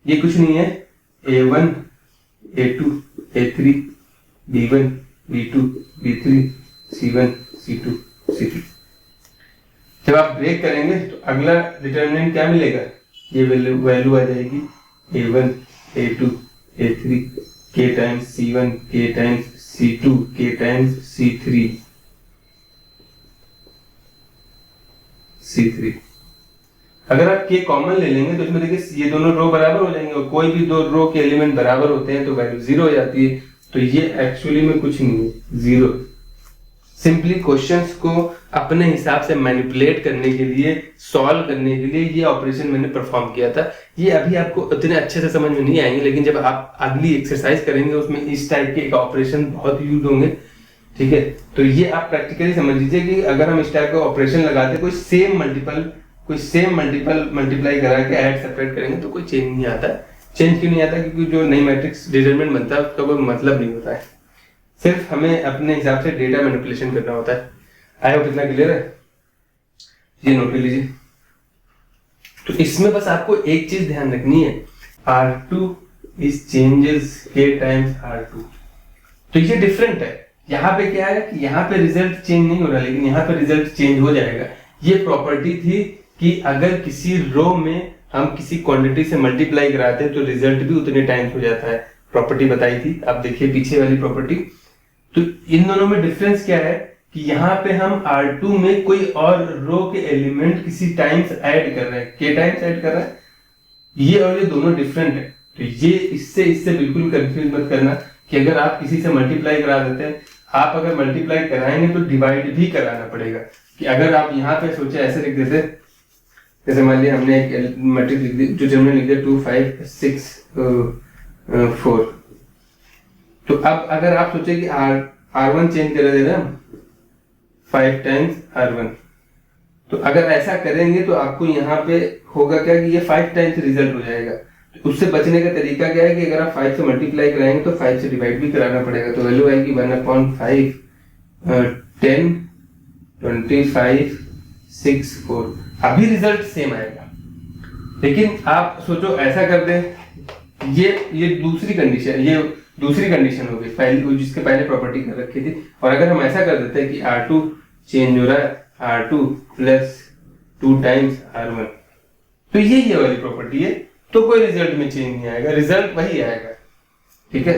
ये कुछ नहीं है, A1 A2 A3 B1 B2 B3 C1 C2 C3। जब आप ब्रेक करेंगे तो अगला डिटरमिनेंट क्या मिलेगा, ये वैल्यू आ जाएगी A1 A2 A3 k times C1 k times C2 k times C3 C3। अगर आप k कॉमन ले लेंगे तो इसमें देखिए ये दोनों रो बराबर हो जाएंगे, और कोई भी दो रो के एलिमेंट बराबर होते हैं तो वैल्यू 0 हो जाती है। तो ये एक्चुअली में कुछ नहीं है, 0। सिंपली क्वेश्चंस को अपने हिसाब से मैनिपुलेट करने के लिए, सॉल्व करने के लिए ये ऑपरेशन मैंने परफॉर्म किया था। ये अभी आपको उतने अच्छे से समझ में नहीं आएंगे, लेकिन जब आप अगली एक्सरसाइज करेंगे उसमें इस टाइप के एक ऑपरेशन बहुत यूज होंगे, ठीक है। तो ये आप प्रैक्टिकली समझ लीजिए कि अगर हम इस टाइप का ऑपरेशन लगाते, कोई सेम मल्टीपल मल्टीप्लाई करा के ऐड सेपरेट करेंगे तो कोई चेंज नहीं आता। चेंज क्यों नहीं आता, क्योंकि जो नई मैट्रिक्स डिटरमिनेंट बनता है उसका कोई मतलब नहीं होता है, सिर्फ हमें अपने हिसाब से डेटा मैनिपुलेशन करना होता है। आई होप इतना क्लियर है, ये नोट कर लीजिए। तो इसमें बस आपको एक चीज ध्यान रखनी है, R2 is changes k times R2। तो ये डिफरेंट है। यहाँ पे क्या है कि यहाँ पे रिजल्ट चेंज नहीं हो रहा, लेकिन यहाँ पे रिजल्ट चेंज हो जाएगा। ये प्रॉपर्टी थी कि अगर किसी रो में हम किसी क्वांटिटी से मल्टीप्लाई कराते हैं तो रिजल्ट भी उतने टाइम्स हो जाता है, प्रॉपर्टी बताई थी। आप देखिए पीछे वाली प्रॉपर्टी। तो इन दोनों में डिफरेंस क्या है कि यहाँ पे हम R2 में कोई और रो के एलिमेंट किसी टाइम्स ऐड कर रहे हैं, k टाइम्स ऐड कर रहे हैं, ये और ये दोनों डिफरेंट है। तो ये इससे बिल्कुल कंफ्यूज मत करना कि अगर आप किसी से मल्टीप्लाई करा देते हैं, आप अगर मल्टीप्लाई कराएंगे तो डिवाइड भी कराना पड़ेगा। कि अगर आप यहाँ पे सोचे ऐसे लिख देते, जैसे मान लिया हमने एक मैट्रिक्स लिख दी, जो जर्मन लिख दिया 2 5 6 4। तो अब अगर आप सोचे कि R1 चेंज कर देना 5 टाइम्स R1, तो अगर ऐसा करेंगे तो आपको यहाँ पे होगा क्या कि ये 5 टाइम्स रिजल्ट हो जाएगा। तो उससे बचने का तरीका क्या है कि अगर आप 5 से मल्टीप्लाई कराएंगे तो 5 से डिवाइड भी कराना पड़ेगा। तो वैल्यू आएगी 1/5 10 25 6 4। अभी रिजल्ट सेम आएगा, लेकिन आप सोचो ऐसा कर दे, ये दूसरी कंडीशन, ये दूसरी कंडीशन हो गई, पहले जिसके पहले प्रॉपर्टी कर रखी थी। और अगर हम ऐसा कर देते हैं कि R2 चेंज हो रहा है R2 प्लस 2 टाइम्स R1, तो ये वाली प्रॉपर्टी है, तो कोई रिजल्ट में चेंज नहीं आएगा, रिजल्ट वही आएगा। ठीक है,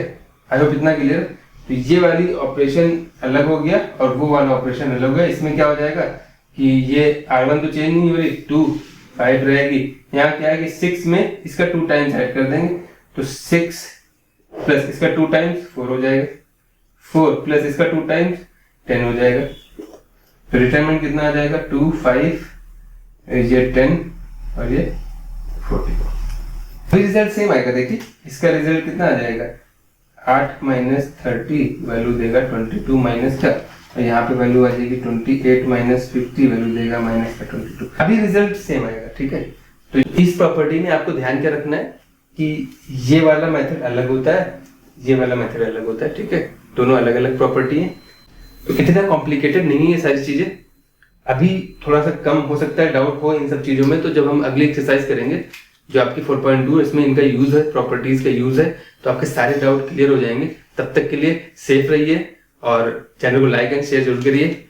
आई होप इतना क्लियर। तो ये वाली ऑपरेशन अलग हो गया और वो वाला ऑपरेशन अलग हो गया। इसमें क्या हो जाएगा कि ये R1 तो चेंज नहीं हो रही, 2 5 रहेगी। यहाँ क्या है कि 6 में इसका 2 टाइम्स ऐड कर देंगे, तो 6 प्लस इसका 2 टाइम्स 4 हो जाएगा, 4 प्लस इसका 2 टाइम्स 10 हो जाएगा। तो डिटरमिनेंट कितना आ जाएगा, 2 5 ये 10 और ये 40। फिर रिजल्ट सेम आएगा। देखिए इसका रिजल्ट कितना आ जाएगा, 8 माइनस 30 वैल्यू देगा 22 माइनस क्या, और यहाँ पे वैल्यू आ जाएगी 28 माइनस 50 वैल्यू देगा माइनस का 22। अभी रिजल्ट सेम आएगा। ठीक है, तो इस प्रॉपर्टी में आपको ध्यान क्या रखना है कि ये वाला मेथड अलग होता है, ये वाला मेथड अलग होता है। ठीक है, दोनों अलग अलग प्रॉपर्टी है, तो इतना कॉम्प्लिकेटेड नहीं है सारी चीजें। अभी थोड़ा सा कम हो सकता है डाउट हो इन सब चीजों में, तो जब हम अगली एक्सरसाइज करेंगे जो आपकी 4.2 इसमें इनका यूज है, प्रॉपर्टीज का यूज है, तो आपके सारे डाउट क्लियर हो जाएंगे। तब तक के लिए सेफ रहिए और चैनल को लाइक एंड शेयर जरूर करिए।